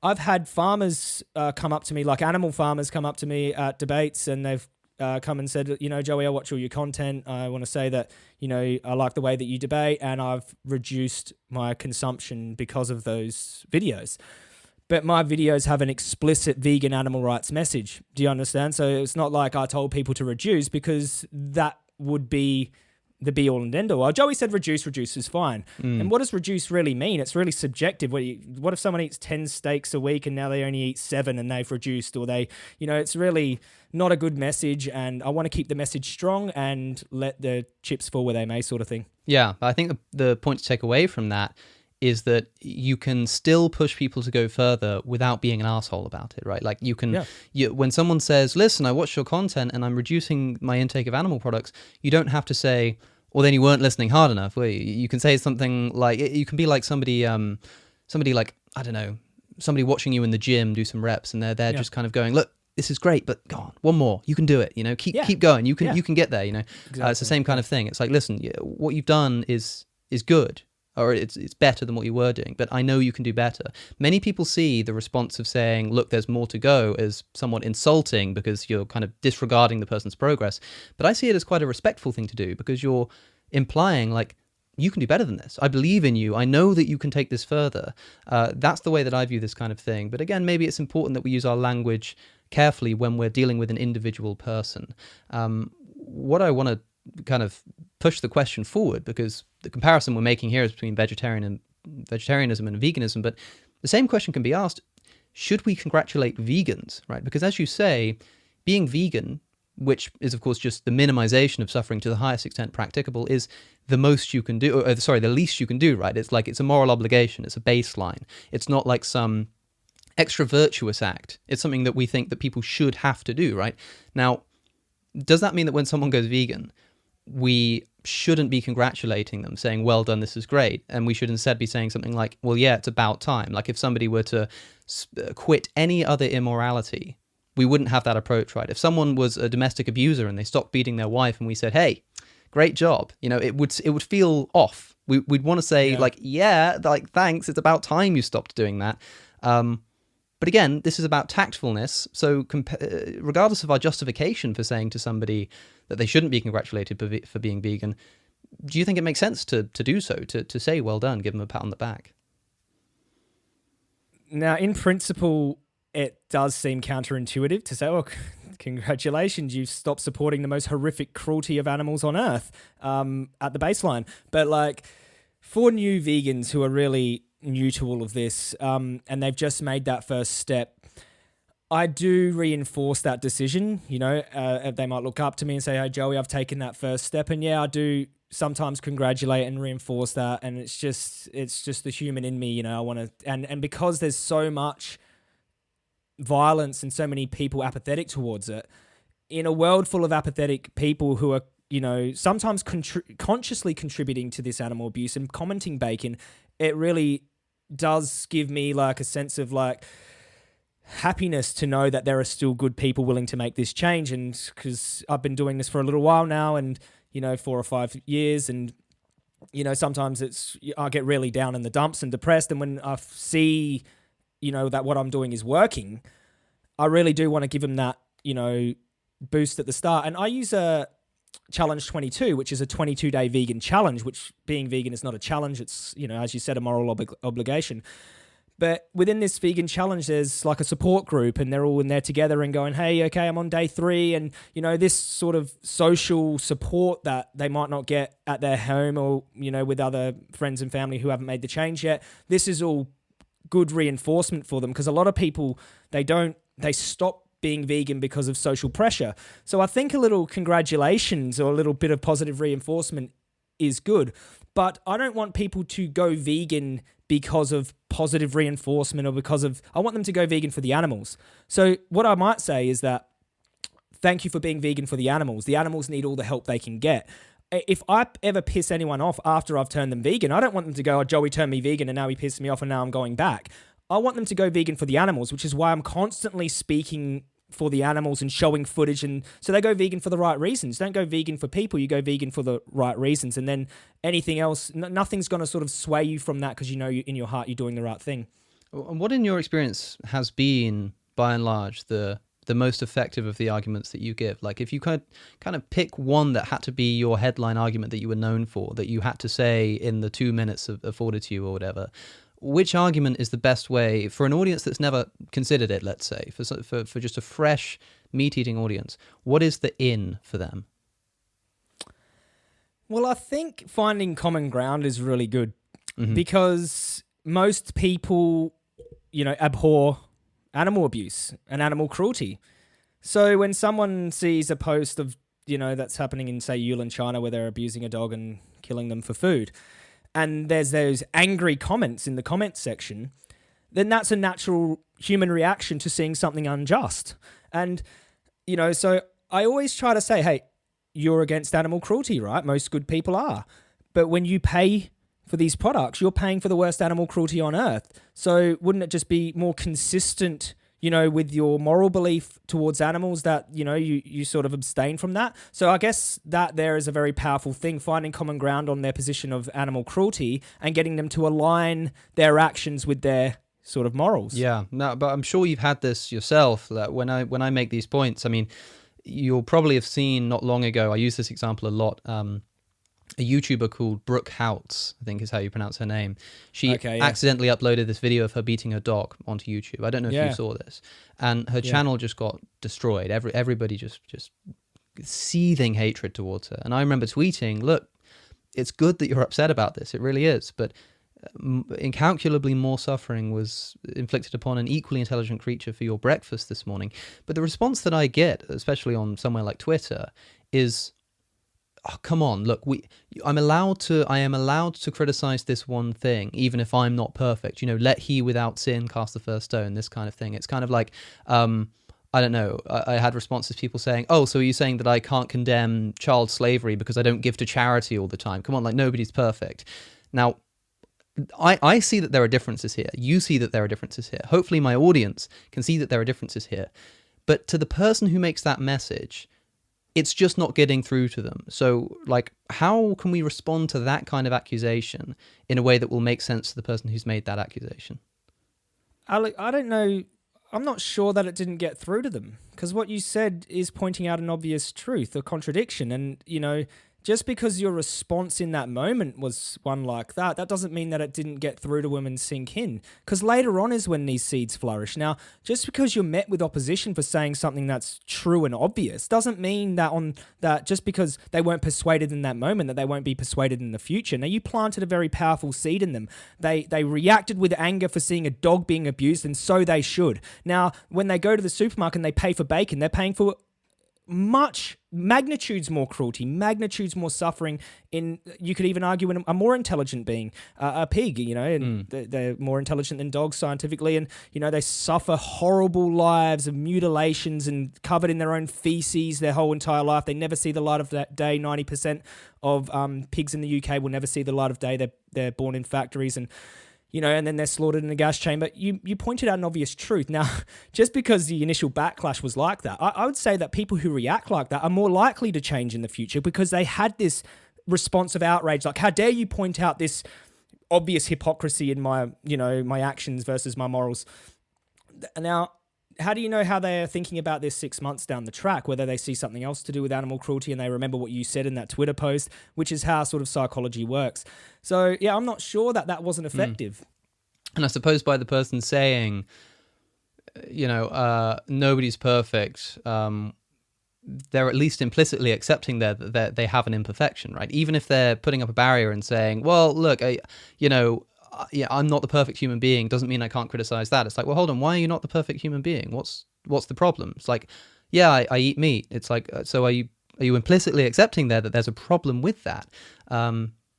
B: I've had farmers come up to me, like animal farmers come up to me at debates, and they've come and said, Joey, I watch all your content. I want to say that, I like the way that you debate, and I've reduced my consumption because of those videos. But my videos have an explicit vegan animal rights message. Do you understand? So it's not like I told people to reduce, because that would be the be all and end all. Joey said reduce is fine. And what does reduce really mean? It's really subjective. What if someone eats 10 steaks a week and now they only eat 7 and they've reduced, or it's really not a good message, and I want to keep the message strong and let the chips fall where they may, sort of thing.
A: Yeah, I think the point to take away from that is that you can still push people to go further without being an asshole about it, right? Like when someone says, listen, I watched your content and I'm reducing my intake of animal products, you don't have to say, well, then you weren't listening hard enough. Well, you can say something like, you can be like somebody like, I don't know, somebody watching you in the gym do some reps, and they're just kind of going, look, this is great, but go on, one more, you can do it, keep going, you can get there, Exactly. It's the same kind of thing. It's like, listen, what you've done is good, or it's better than what you were doing, but I know you can do better. Many people see the response of saying, look, there's more to go, as somewhat insulting, because you're kind of disregarding the person's progress. But I see it as quite a respectful thing to do, because you're implying, like, you can do better than this. I believe in you. I know that you can take this further. That's the way that I view this kind of thing. But again, maybe it's important that we use our language carefully when we're dealing with an individual person. What I want to kind of push the question forward, because the comparison we're making here is between vegetarianism and veganism, but the same question can be asked, should we congratulate vegans, right? Because as you say, being vegan, which is of course just the minimization of suffering to the highest extent practicable, is the most you can do, the least you can do, right? It's like, it's a moral obligation, it's a baseline. It's not like some extra virtuous act. It's something that we think that people should have to do, right? Now, does that mean that when someone goes vegan, we shouldn't be congratulating them, saying, well done, this is great, and we should instead be saying something like, well, yeah, it's about time? Like, if somebody were to quit any other immorality, we wouldn't have that approach, right? If someone was a domestic abuser and they stopped beating their wife, and we said, hey, great job, it would feel off. We'd want to say, thanks, it's about time you stopped doing that. But again, this is about tactfulness. So regardless of our justification for saying to somebody that they shouldn't be congratulated for being vegan, do you think it makes sense to do so, to say, well done, give them a pat on the back?
B: Now, in principle, it does seem counterintuitive to say, oh, congratulations, you've stopped supporting the most horrific cruelty of animals on Earth at the baseline. But like, for new vegans who are really new to all of this, and they've just made that first step, I do reinforce that decision. They might look up to me and say, hey, Joey, I've taken that first step. And yeah, I do sometimes congratulate and reinforce that. And it's just the human in me, I want to, and because there's so much violence and so many people apathetic towards it, in a world full of apathetic people who are, sometimes consciously contributing to this animal abuse and commenting bacon, it really does give me like a sense of like happiness to know that there are still good people willing to make this change. And because I've been doing this for a little while now, and 4 or 5 years, and sometimes I get really down in the dumps and depressed, and when I see that what I'm doing is working, I really do want to give them that boost at the start. And I use a Challenge 22, which is a 22-day vegan challenge, which being vegan is not a challenge. It's, as you said, a moral obligation. But within this vegan challenge, there's like a support group, and they're all in there together and going, hey, okay, I'm on day 3. And, this sort of social support that they might not get at their home or, with other friends and family who haven't made the change yet. This is all good reinforcement for them, because a lot of people, they stop being vegan because of social pressure. So I think a little congratulations or a little bit of positive reinforcement is good. But I don't want people to go vegan because of positive reinforcement or I want them to go vegan for the animals. So what I might say is that, thank you for being vegan for the animals. The animals need all the help they can get. If I ever piss anyone off after I've turned them vegan, I don't want them to go, oh, Joey turned me vegan and now he pissed me off and now I'm going back. I want them to go vegan for the animals, which is why I'm constantly speaking for the animals and showing footage. And so they go vegan for the right reasons. Don't go vegan for people. You go vegan for the right reasons. And then anything else, nothing's going to sort of sway you from that, because in your heart, you're doing the right thing.
A: And what in your experience has been, by and large, the most effective of the arguments that you give? Like, if you kind of pick one that had to be your headline argument that you were known for, that you had to say in the 2 minutes afforded to you or whatever, which argument is the best way for an audience that's never considered it, let's say, for just a fresh meat-eating audience? What is the in for them?
B: Well, I think finding common ground is really good, because most people, abhor animal abuse and animal cruelty. So when someone sees a post of, that's happening in, say, Yulin, China, where they're abusing a dog and killing them for food, and there's those angry comments in the comments section, then that's a natural human reaction to seeing something unjust. And, so I always try to say, hey, you're against animal cruelty, right? Most good people are. But when you pay for these products, you're paying for the worst animal cruelty on earth. So wouldn't it just be more consistent, with your moral belief towards animals that, you sort of abstain from that? So I guess that there is a very powerful thing, finding common ground on their position of animal cruelty and getting them to align their actions with their sort of morals. Yeah,
A: no, but I'm sure you've had this yourself, that when I make these points, I mean, you'll probably have seen not long ago, I use this example a lot, a YouTuber called Brooke Houts, I think is how you pronounce her name. She accidentally uploaded this video of her beating her dog onto YouTube. I don't know if you saw this. And her channel just got destroyed. Everybody just seething hatred towards her. And I remember tweeting, look, it's good that you're upset about this. It really is. But incalculably more suffering was inflicted upon an equally intelligent creature for your breakfast this morning. But the response that I get, especially on somewhere like Twitter, is, oh, come on, look, I am allowed to criticize this one thing, even if I'm not perfect. Let he without sin cast the first stone, this kind of thing. It's kind of like, I don't know, I had responses, people saying, oh, so are you saying that I can't condemn child slavery because I don't give to charity all the time? Come on, like, nobody's perfect. Now, I see that there are differences here. You see that there are differences here. Hopefully my audience can see that there are differences here. But to the person who makes that message, it's just not getting through to them. So, like, how can we respond to that kind of accusation in a way that will make sense to the person who's made that accusation?
B: Alec, I don't know. I'm not sure that it didn't get through to them, because what you said is pointing out an obvious truth, a contradiction. And, just because your response in that moment was one like that, that doesn't mean that it didn't get through to them and sink in. Because later on is when these seeds flourish. Now, just because you're met with opposition for saying something that's true and obvious doesn't mean that just because they weren't persuaded in that moment, that they won't be persuaded in the future. Now, you planted a very powerful seed in them. They reacted with anger for seeing a dog being abused, and so they should. Now, when they go to the supermarket and they pay for bacon, they're paying for magnitudes more cruelty, magnitudes more suffering in, you could even argue, in a more intelligent being, a pig, and they're more intelligent than dogs scientifically, and, they suffer horrible lives of mutilations and covered in their own feces their whole entire life. They never see the light of that day. 90% of pigs in the UK will never see the light of day. They're born in factories, and and then they're slaughtered in a gas chamber. You pointed out an obvious truth. Now, just because the initial backlash was like that, I would say that people who react like that are more likely to change in the future, because they had this response of outrage, like, how dare you point out this obvious hypocrisy in my, my actions versus my morals. Now, how do you know how they are thinking about this 6 months down the track, whether they see something else to do with animal cruelty and they remember what you said in that Twitter post, which is how sort of psychology works. So, yeah, I'm not sure that wasn't effective.
A: And I suppose by the person saying, nobody's perfect, they're at least implicitly accepting that they have an imperfection, right? Even if they're putting up a barrier and saying, well, look, I'm not the perfect human being, doesn't mean I can't criticize that. It's like, well, hold on, why are you not the perfect human being? What's the problem? It's like, yeah, I eat meat. It's like, so are you implicitly accepting that there's a problem with that?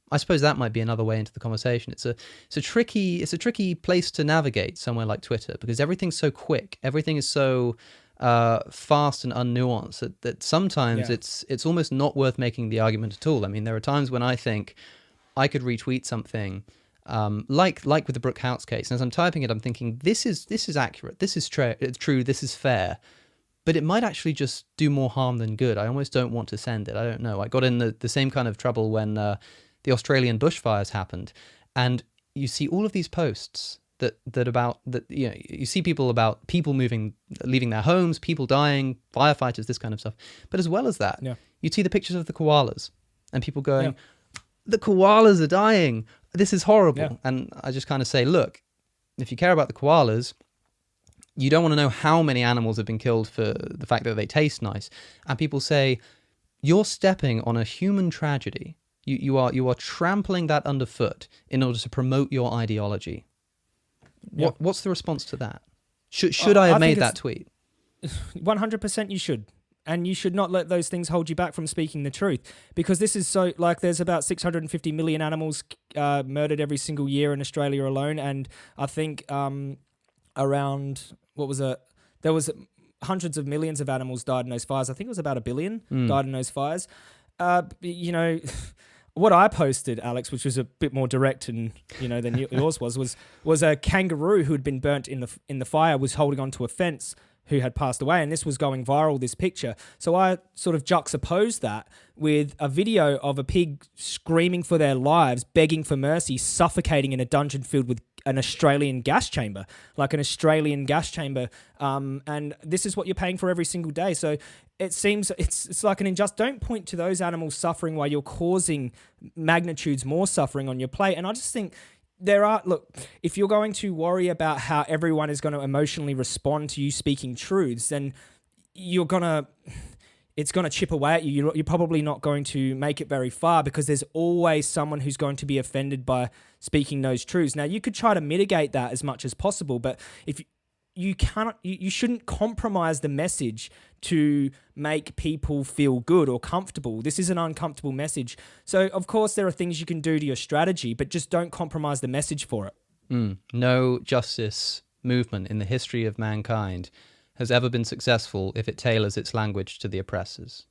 A: I suppose that might be another way into the conversation. It's a tricky place to navigate somewhere like Twitter, because everything's so quick, everything is so fast and unnuanced that sometimes it's almost not worth making the argument at all. I mean, there are times when I think I could retweet something. Like with the Brookhouse case, and as I'm typing it, I'm thinking this is accurate, this is true, this is fair, but it might actually just do more harm than good. I almost don't want to send it. I don't know. I got in the same kind of trouble when the Australian bushfires happened, and you see all of these posts you see people about people leaving their homes, people dying, firefighters, this kind of stuff. But as well as that, you see the pictures of the koalas and people going, the koalas are dying. This is horrible. Yeah. And I just kind of say, look, if you care about the koalas, you don't want to know how many animals have been killed for the fact that they taste nice. And people say, you're stepping on a human tragedy. You are trampling that underfoot in order to promote your ideology. What's the response to that? Should I have made that tweet?
B: 100% you should. And you should not let those things hold you back from speaking the truth, because this is so, like, there's about 650 million animals murdered every single year in Australia alone. And I think around, there was hundreds of millions of animals died in those fires. I think it was about 1 billion died in those fires. What I posted, Alex, which was a bit more direct and than yours was a kangaroo who had been burnt in the fire, was holding onto a fence, who had passed away, and this was going viral, this picture. So I sort of juxtaposed that with a video of a pig screaming for their lives, begging for mercy, suffocating in a dungeon filled with an Australian gas chamber, and this is what you're paying for every single day. So it seems it's like an injustice. Don't point to those animals suffering while you're causing magnitudes more suffering on your plate. And I just think if you're going to worry about how everyone is going to emotionally respond to you speaking truths, then it's going to chip away at you. You're probably not going to make it very far, because there's always someone who's going to be offended by speaking those truths. Now, you could try to mitigate that as much as possible, but if you shouldn't compromise the message to make people feel good or comfortable. This is an uncomfortable message. So, of course, there are things you can do to your strategy, but just don't compromise the message for it.
A: No justice movement in the history of mankind has ever been successful if it tailors its language to the oppressors.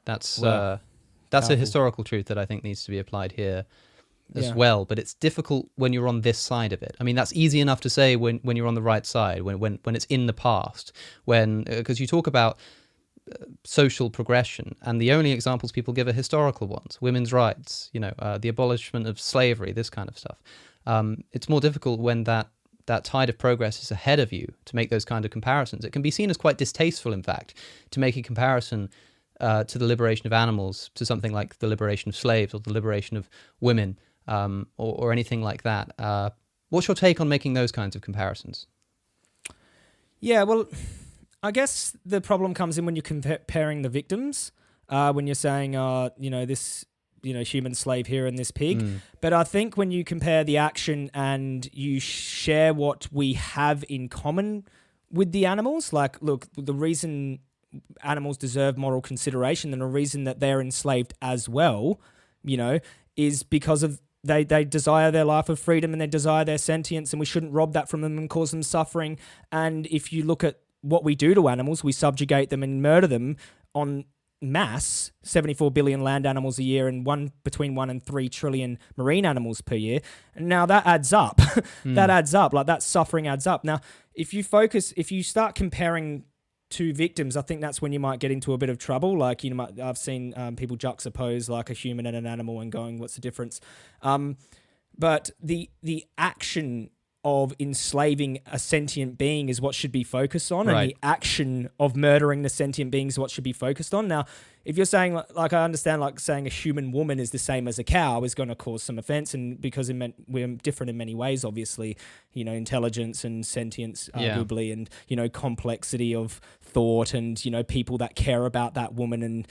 A: That's a historical truth that I think needs to be applied here as well. But it's difficult when you're on this side of it. I mean, that's easy enough to say when you're on the right side, when it's in the past, because you talk about social progression, and the only examples people give are historical ones: women's rights, the abolishment of slavery, this kind of stuff. It's more difficult when that tide of progress is ahead of you to make those kind of comparisons. It can be seen as quite distasteful, in fact, to make a comparison to the liberation of animals to something like the liberation of slaves or the liberation of women, or anything like that. What's your take on making those kinds of comparisons?
B: Yeah, well, I guess the problem comes in when you're comparing the victims, when you're saying, this, human slave here and this pig. But I think when you compare the action and you share what we have in common with the animals, like, look, the reason animals deserve moral consideration and the reason that they're enslaved as well, is because of they desire their life of freedom and they desire their sentience, and we shouldn't rob that from them and cause them suffering. And if you look at what we do to animals, we subjugate them and murder them on mass, 74 billion land animals a year and between 1 and 3 trillion marine animals per year. Now that adds up. That adds up. Like, that suffering adds up. Now, if you start comparing two victims, I think that's when you might get into a bit of trouble. Like, I've seen people juxtapose like a human and an animal and going, what's the difference? But the action of enslaving a sentient being is what should be focused on, and
A: Right.
B: the action of murdering the sentient being is what should be focused on. Now, if you're saying, like I understand, like saying a human woman is the same as a cow is going to cause some offense, and because we're different in many ways, obviously, intelligence and sentience, arguably, and, complexity of thought, and, people that care about that woman, and,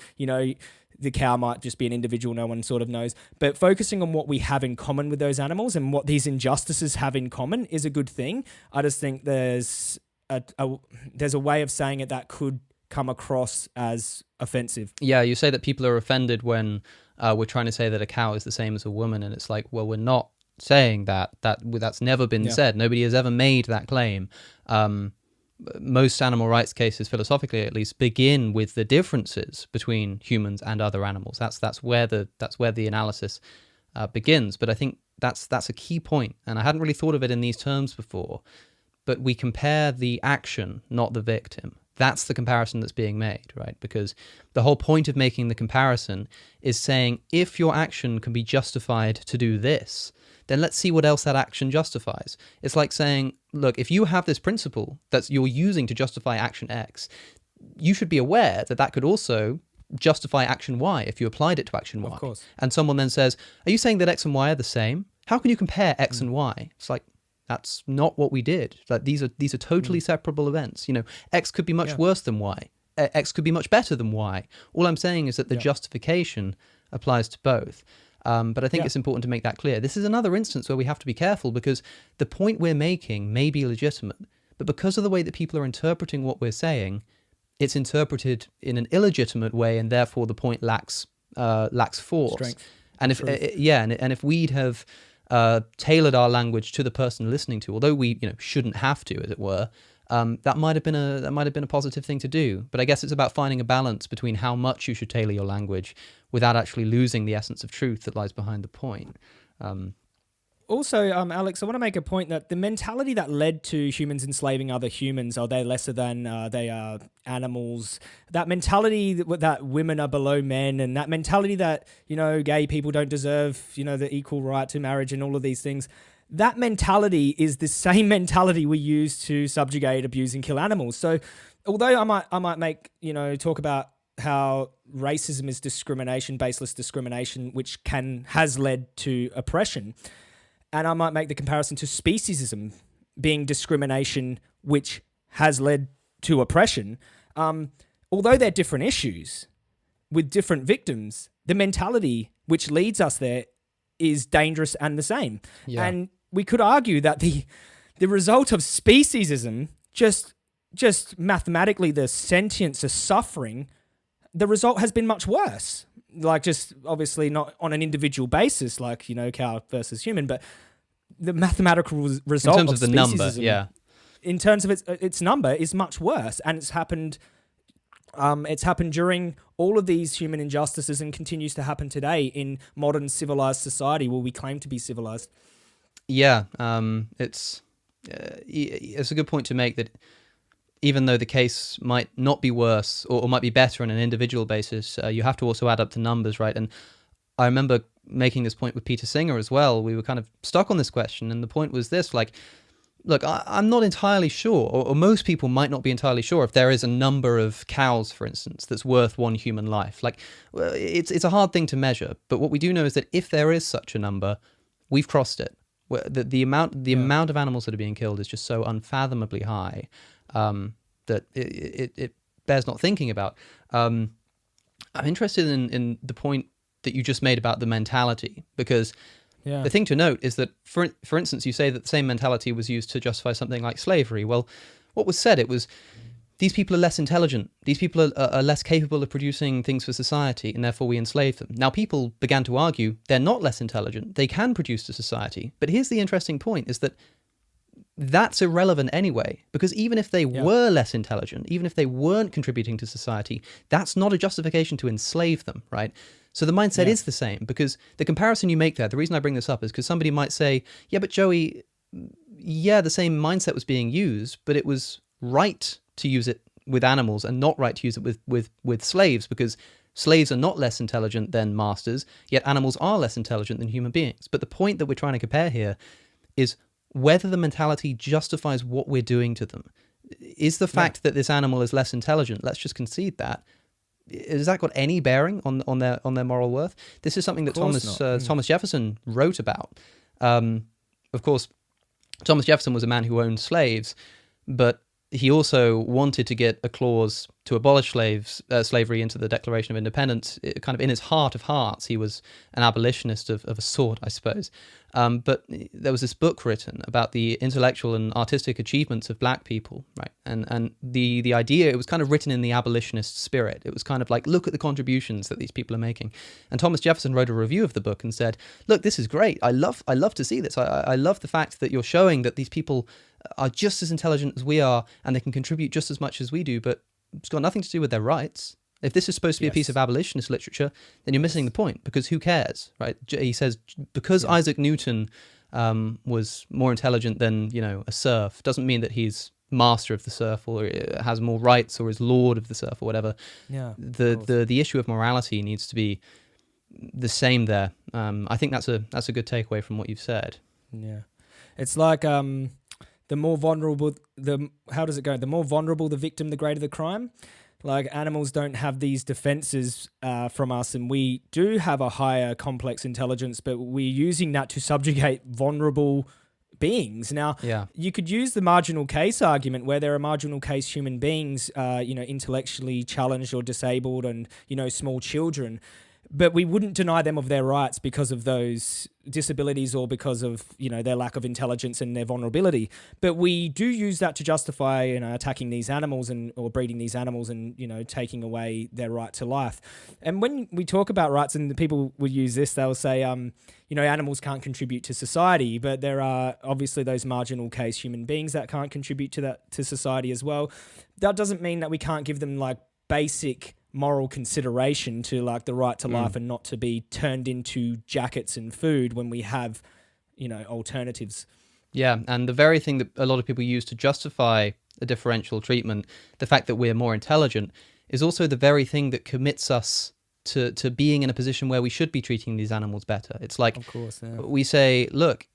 B: the cow might just be an individual no one sort of knows. But focusing on what we have in common with those animals and what these injustices have in common is a good thing. I just think there's a way of saying it that could come across as offensive.
A: Yeah, you say that people are offended when we're trying to say that a cow is the same as a woman, and it's like, well, we're not saying that. That's never been said. Nobody has ever made that claim. Most animal rights cases, philosophically at least, begin with the differences between humans and other animals. That's where the analysis begins. But I think that's a key point, and I hadn't really thought of it in these terms before. But we compare the action, not the victim. That's the comparison that's being made, right? Because the whole point of making the comparison is saying, if your action can be justified to do this, then let's see what else that action justifies. It's like saying, look, if you have this principle that you're using to justify action X, you should be aware that that could also justify action Y if you applied it to action Y.
B: Of course.
A: And someone then says, are you saying that X and Y are the same? How can you compare X and Y? It's like, that's not what we did. Like these are totally separable events. X could be much worse than Y. X could be much better than Y. All I'm saying is that the justification applies to both. But I think it's important to make that clear. This is another instance where we have to be careful, because the point we're making may be legitimate, but because of the way that people are interpreting what we're saying, it's interpreted in an illegitimate way, and therefore the point lacks force.
B: Strength.
A: And if we'd have tailored our language to the person listening to, although we shouldn't have to, as it were, that might have been a positive thing to do. But I guess it's about finding a balance between how much you should tailor your language without actually losing the essence of truth that lies behind the point.
B: Also, Alex, I want to make a point that the mentality that led to humans enslaving other humans, they're lesser than, they are animals, that mentality that women are below men, and that mentality that, gay people don't deserve, the equal right to marriage and all of these things, that mentality is the same mentality we use to subjugate, abuse, and kill animals. So although I might make, talk about how racism is discrimination, baseless discrimination, which has led to oppression, and I might make the comparison to speciesism being discrimination, which has led to oppression. Although they're different issues with different victims, the mentality which leads us there is dangerous and the same. Yeah. And we could argue that the result of speciesism, just mathematically, the sentience of suffering, the result has been much worse. Like, just obviously not on an individual basis, like, cow versus human, but the mathematical result
A: in terms of the number,
B: in terms of its number, is much worse, and it's happened. It's happened during all of these human injustices, and continues to happen today in modern civilized society, where we claim to be civilized.
A: Yeah, it's a good point to make that. Even though the case might not be worse or might be better on an individual basis, you have to also add up the numbers, right? And I remember making this point with Peter Singer as well. We were kind of stuck on this question, and the point was this, like, look, I'm not entirely sure, or most people might not be entirely sure, if there is a number of cows, for instance, that's worth one human life. Like, it's a hard thing to measure, but what we do know is that if there is such a number, we've crossed it. The amount of animals that are being killed is just so unfathomably high. That it bears not thinking about. I'm interested in the point that you just made about the mentality, because the thing to note is that, for instance, you say that the same mentality was used to justify something like slavery. Well, what was said, it was, these people are less intelligent, these people are less capable of producing things for society, and therefore we enslave them. Now, people began to argue they're not less intelligent, they can produce to society. But here's the interesting point, is that that's irrelevant anyway, because even if they were less intelligent, even if they weren't contributing to society, that's not a justification to enslave them, right? So the mindset is the same, because the comparison you make there, the reason I bring this up is because somebody might say, yeah, but Joey, the same mindset was being used, but it was right to use it with animals and not right to use it with slaves, because slaves are not less intelligent than masters, yet animals are less intelligent than human beings. But the point that we're trying to compare here is, whether the mentality justifies what we're doing to them. Is the fact that this animal is less intelligent, let's just concede that, has that got any bearing on their moral worth? This is something that Thomas Jefferson wrote about. Of course, Thomas Jefferson was a man who owned slaves, but he also wanted to get a clause to abolish slavery into the Declaration of Independence. Kind of in his heart of hearts, he was an abolitionist of a sort, I suppose. But there was this book written about the intellectual and artistic achievements of black people, right? And the idea, it was kind of written in the abolitionist spirit. It was kind of like, look at the contributions that these people are making. And Thomas Jefferson wrote a review of the book and said, look, this is great. I love to see this. I love the fact that you're showing that these people are just as intelligent as we are, and they can contribute just as much as we do, but it's got nothing to do with their rights. If this is supposed to be a piece of abolitionist literature, then you're missing the point, because who cares, right? He says, because Isaac Newton was more intelligent than, a serf, doesn't mean that he's master of the serf or has more rights or is lord of the serf or whatever. Yeah. The issue of morality needs to be the same there. I think that's a good takeaway from what you've said.
B: Yeah. It's like the more vulnerable how does it go? The more vulnerable the victim, the greater the crime. Like, animals don't have these defenses from us, and we do have a higher complex intelligence, but we're using that to subjugate vulnerable beings. Now, you could use the marginal case argument, where there are marginal case human beings, intellectually challenged or disabled, and, small children. But we wouldn't deny them of their rights because of those disabilities or because of, their lack of intelligence and their vulnerability. But we do use that to justify, attacking these animals or breeding these animals and, taking away their right to life. And when we talk about rights, and the people will use this, they'll say, animals can't contribute to society, but there are obviously those marginal case human beings that can't contribute to society as well. That doesn't mean that we can't give them like basic moral consideration to like the right to life and not to be turned into jackets and food when we have, alternatives.
A: Yeah, and the very thing that a lot of people use to justify a differential treatment, the fact that we're more intelligent, is also the very thing that commits us to being in a position where we should be treating these animals better. It's like, of course, we say, look,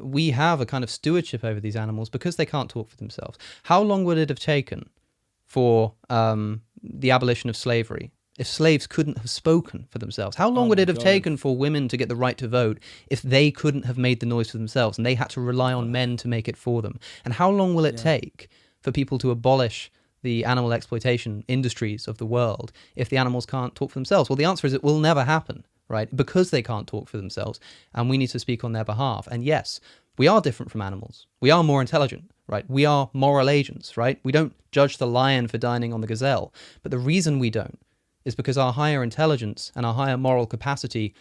A: we have a kind of stewardship over these animals because they can't talk for themselves. How long would it have taken for the abolition of slavery if slaves couldn't have spoken for themselves? How long would it have taken for women to get the right to vote if they couldn't have made the noise for themselves and they had to rely on men to make it for them? And how long will it take for people to abolish the animal exploitation industries of the world if the animals can't talk for themselves? Well, the answer is it will never happen, right? Because they can't talk for themselves, and we need to speak on their behalf. And yes, we are different from animals. We are more intelligent, right? We are moral agents, right? We don't judge the lion for dining on the gazelle. But the reason we don't is because our higher intelligence and our higher moral capacity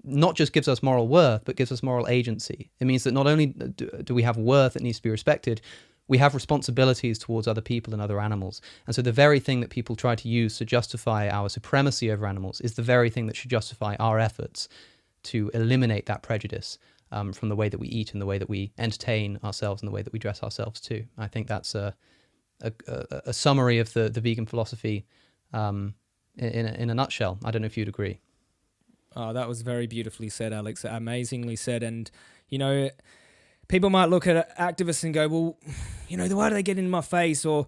A: not just gives us moral worth, but gives us moral agency. It means that not only do we have worth that needs to be respected, we have responsibilities towards other people and other animals. And so the very thing that people try to use to justify our supremacy over animals is the very thing that should justify our efforts to eliminate that prejudice from the way that we eat and the way that we entertain ourselves and the way that we dress ourselves too. I think that's a summary of the vegan philosophy in a nutshell. I don't know if you'd agree.
B: Oh, that was very beautifully said, Alex. Amazingly said. And, people might look at activists and go, well, why do they get in my face? Or,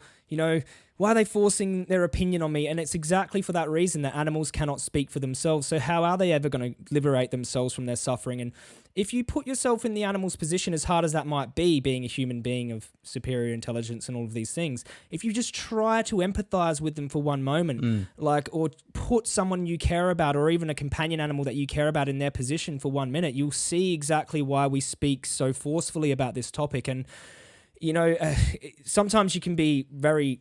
B: why are they forcing their opinion on me? And it's exactly for that reason that animals cannot speak for themselves. So how are they ever going to liberate themselves from their suffering? And if you put yourself in the animal's position, as hard as that might be, being a human being of superior intelligence and all of these things, if you just try to empathize with them for one moment, or put someone you care about or even a companion animal that you care about in their position for 1 minute, you'll see exactly why we speak so forcefully about this topic. And, sometimes you can be very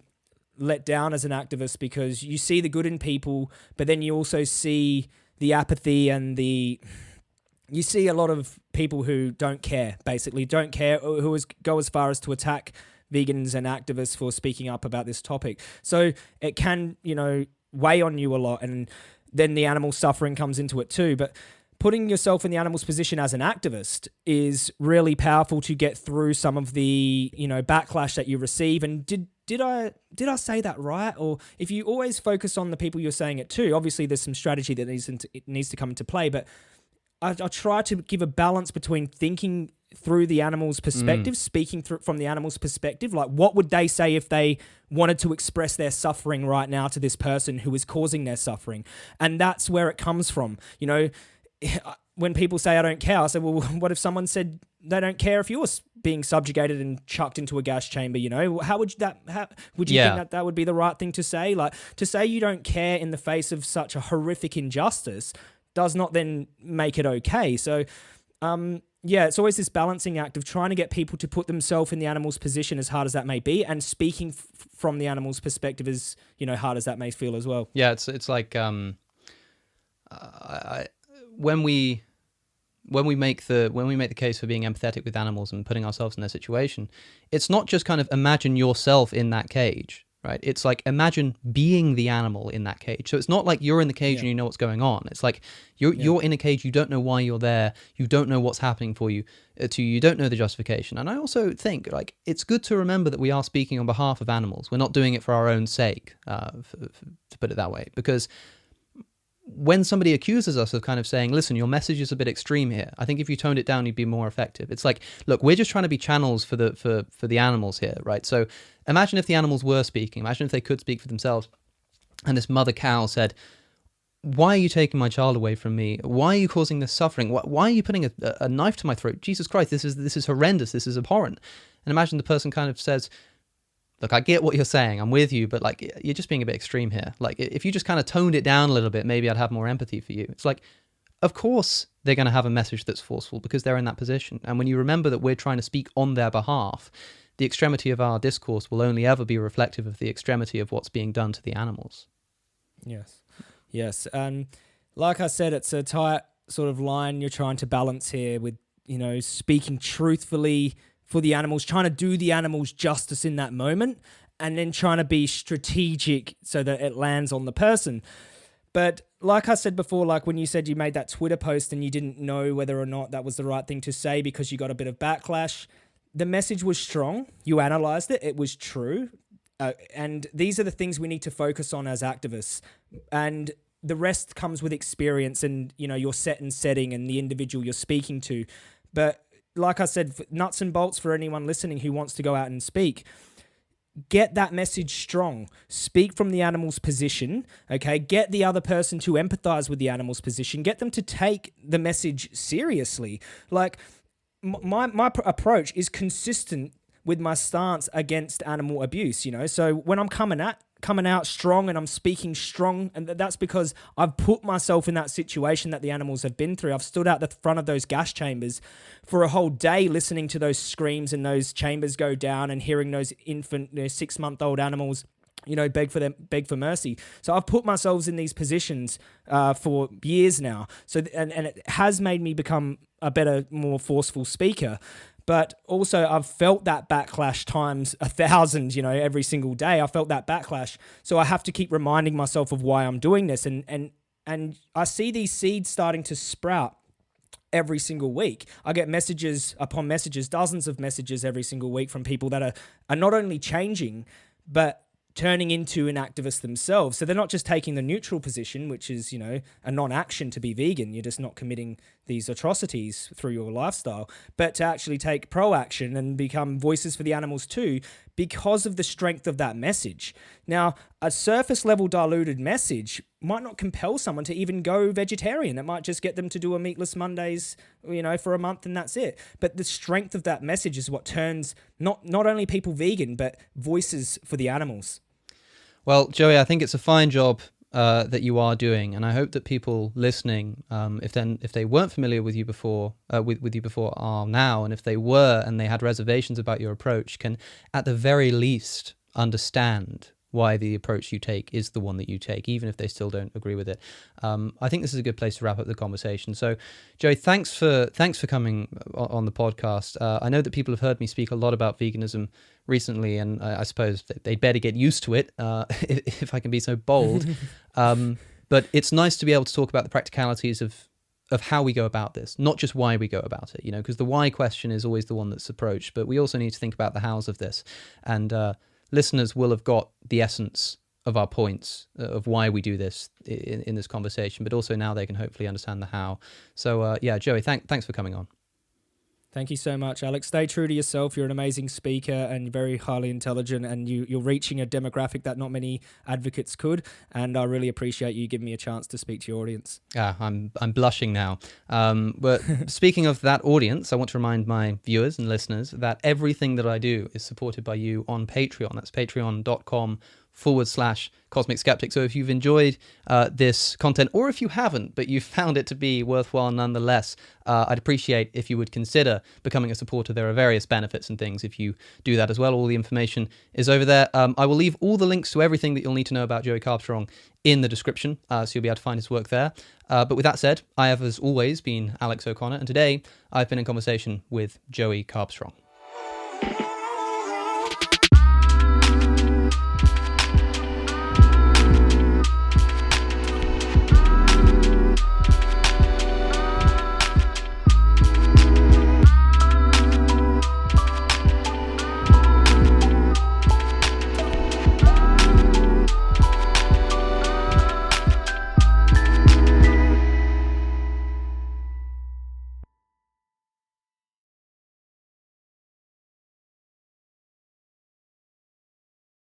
B: let down as an activist because you see the good in people, but then you also see the apathy and you see a lot of people who don't care, basically don't care, or who go as far as to attack vegans and activists for speaking up about this topic. So it can, weigh on you a lot, and then the animal suffering comes into it too. But putting yourself in the animal's position as an activist is really powerful to get through some of the, backlash that you receive. And did I say that right? Or if you always focus on the people you're saying it to, obviously there's some strategy that needs to come into play. But I try to give a balance between thinking through the animal's perspective, speaking from the animal's perspective. Like, what would they say if they wanted to express their suffering right now to this person who is causing their suffering? And that's where it comes from. You know, when people say, I don't care, I say, well, what if someone said they don't care if you're being subjugated and chucked into a gas chamber? You know, how would you think that would be the right thing to say? Like, to say you don't care in the face of such a horrific injustice does not then make it okay. So, it's always this balancing act of trying to get people to put themselves in the animal's position, as hard as that may be, and speaking from the animal's perspective, as, you know, hard as that may feel as well.
A: Yeah, it's like when we make the case for being empathetic with animals and putting ourselves in their situation, it's not just kind of imagine yourself in that cage, right? It's like imagine being the animal in that cage. So it's not like you're in the cage and you know what's going on. It's like you're in a cage, you don't know why you're there, you don't know what's happening for you, you don't know the justification. And I also think like it's good to remember that we are speaking on behalf of animals. We're not doing it for our own sake, to put it that way, because when somebody accuses us of kind of saying, listen, your message is a bit extreme here, I think if you toned it down, you'd be more effective. It's like, look, we're just trying to be channels for the animals here, right? So imagine if the animals were speaking, imagine if they could speak for themselves, and this mother cow said, why are you taking my child away from me? Why are you causing this suffering? Why are you putting a knife to my throat? Jesus Christ, this is horrendous, this is abhorrent. And imagine the person kind of says, look, I get what you're saying, I'm with you, but like you're just being a bit extreme here. Like if you just kind of toned it down a little bit, maybe I'd have more empathy for you. It's like, of course they're going to have a message that's forceful because they're in that position. And when you remember that we're trying to speak on their behalf, the extremity of our discourse will only ever be reflective of the extremity of what's being done to the animals. Yes.
B: And like I said, it's a tight sort of line you're trying to balance here with, you know, speaking truthfully for the animals, trying to do the animals justice in that moment, and then trying to be strategic so that it lands on the person. But like I said before, like when you said you made that Twitter post and you didn't know whether or not that was the right thing to say because you got a bit of backlash, the message was strong. You analysed it. It was true. And these are the things we need to focus on as activists. And the rest comes with experience and, you know, your set and setting and the individual you're speaking to. But like I said, nuts and bolts for anyone listening who wants to go out and speak, get that message strong. Speak from the animal's position, okay? Get the other person to empathize with the animal's position. Get them to take the message seriously. Like, my approach is consistent with my stance against animal abuse, you know? So when I'm coming out strong and I'm speaking strong, and that's because I've put myself in that situation that the animals have been through. I've stood out the front of those gas chambers for a whole day listening to those screams and those chambers go down and hearing those infant, 6-month-old animals, you know, beg for mercy. So I've put myself in these positions for years now. So and it has made me become a better, more forceful speaker. But also I've felt that backlash times 1,000, you know, every single day. I felt that backlash. So I have to keep reminding myself of why I'm doing this. And I see these seeds starting to sprout every single week. I get messages upon messages, dozens of messages every single week from people that are not only changing, but turning into an activist themselves. So they're not just taking the neutral position, which is, you know, a non-action to be vegan. You're just not committing these atrocities through your lifestyle, but to actually take pro-action and become voices for the animals too, because of the strength of that message. Now, a surface level diluted message might not compel someone to even go vegetarian. It might just get them to do a meatless Mondays, you know, for a month and that's it. But the strength of that message is what turns not only people vegan, but voices for the animals.
A: Well, Joey, I think it's a fine job that you are doing, and I hope that people listening, if they weren't familiar with you before, with you before, are now, and if they were and they had reservations about your approach, can at the very least understand why the approach you take is the one that you take, even if they still don't agree with it. I think this is a good place to wrap up the conversation. So, Joey, thanks for coming on the podcast. I know that people have heard me speak a lot about veganism recently, and I suppose they'd better get used to it, if I can be so bold. But it's nice to be able to talk about the practicalities of how we go about this, not just why we go about it, you know, because the why question is always the one that's approached, but we also need to think about the hows of this. And listeners will have got the essence of our points of why we do this in this conversation, but also now they can hopefully understand the how. So yeah, Joey, thanks for coming on.
B: Thank you so much, Alex. Stay true to yourself. You're an amazing speaker and very highly intelligent, and you're reaching a demographic that not many advocates could. And I really appreciate you giving me a chance to speak to your audience.
A: I'm blushing now. But speaking of that audience, I want to remind my viewers and listeners that everything that I do is supported by you on Patreon. That's patreon.com/Cosmic Skeptic. So if you've enjoyed this content, or if you haven't, but you found it to be worthwhile nonetheless, I'd appreciate if you would consider becoming a supporter. There are various benefits and things if you do that as well. All the information is over there. I will leave all the links to everything that you'll need to know about Joey Carbstrong in the description, so you'll be able to find his work there. But with that said, I have, as always, been Alex O'Connor, and today I've been in conversation with Joey Carbstrong.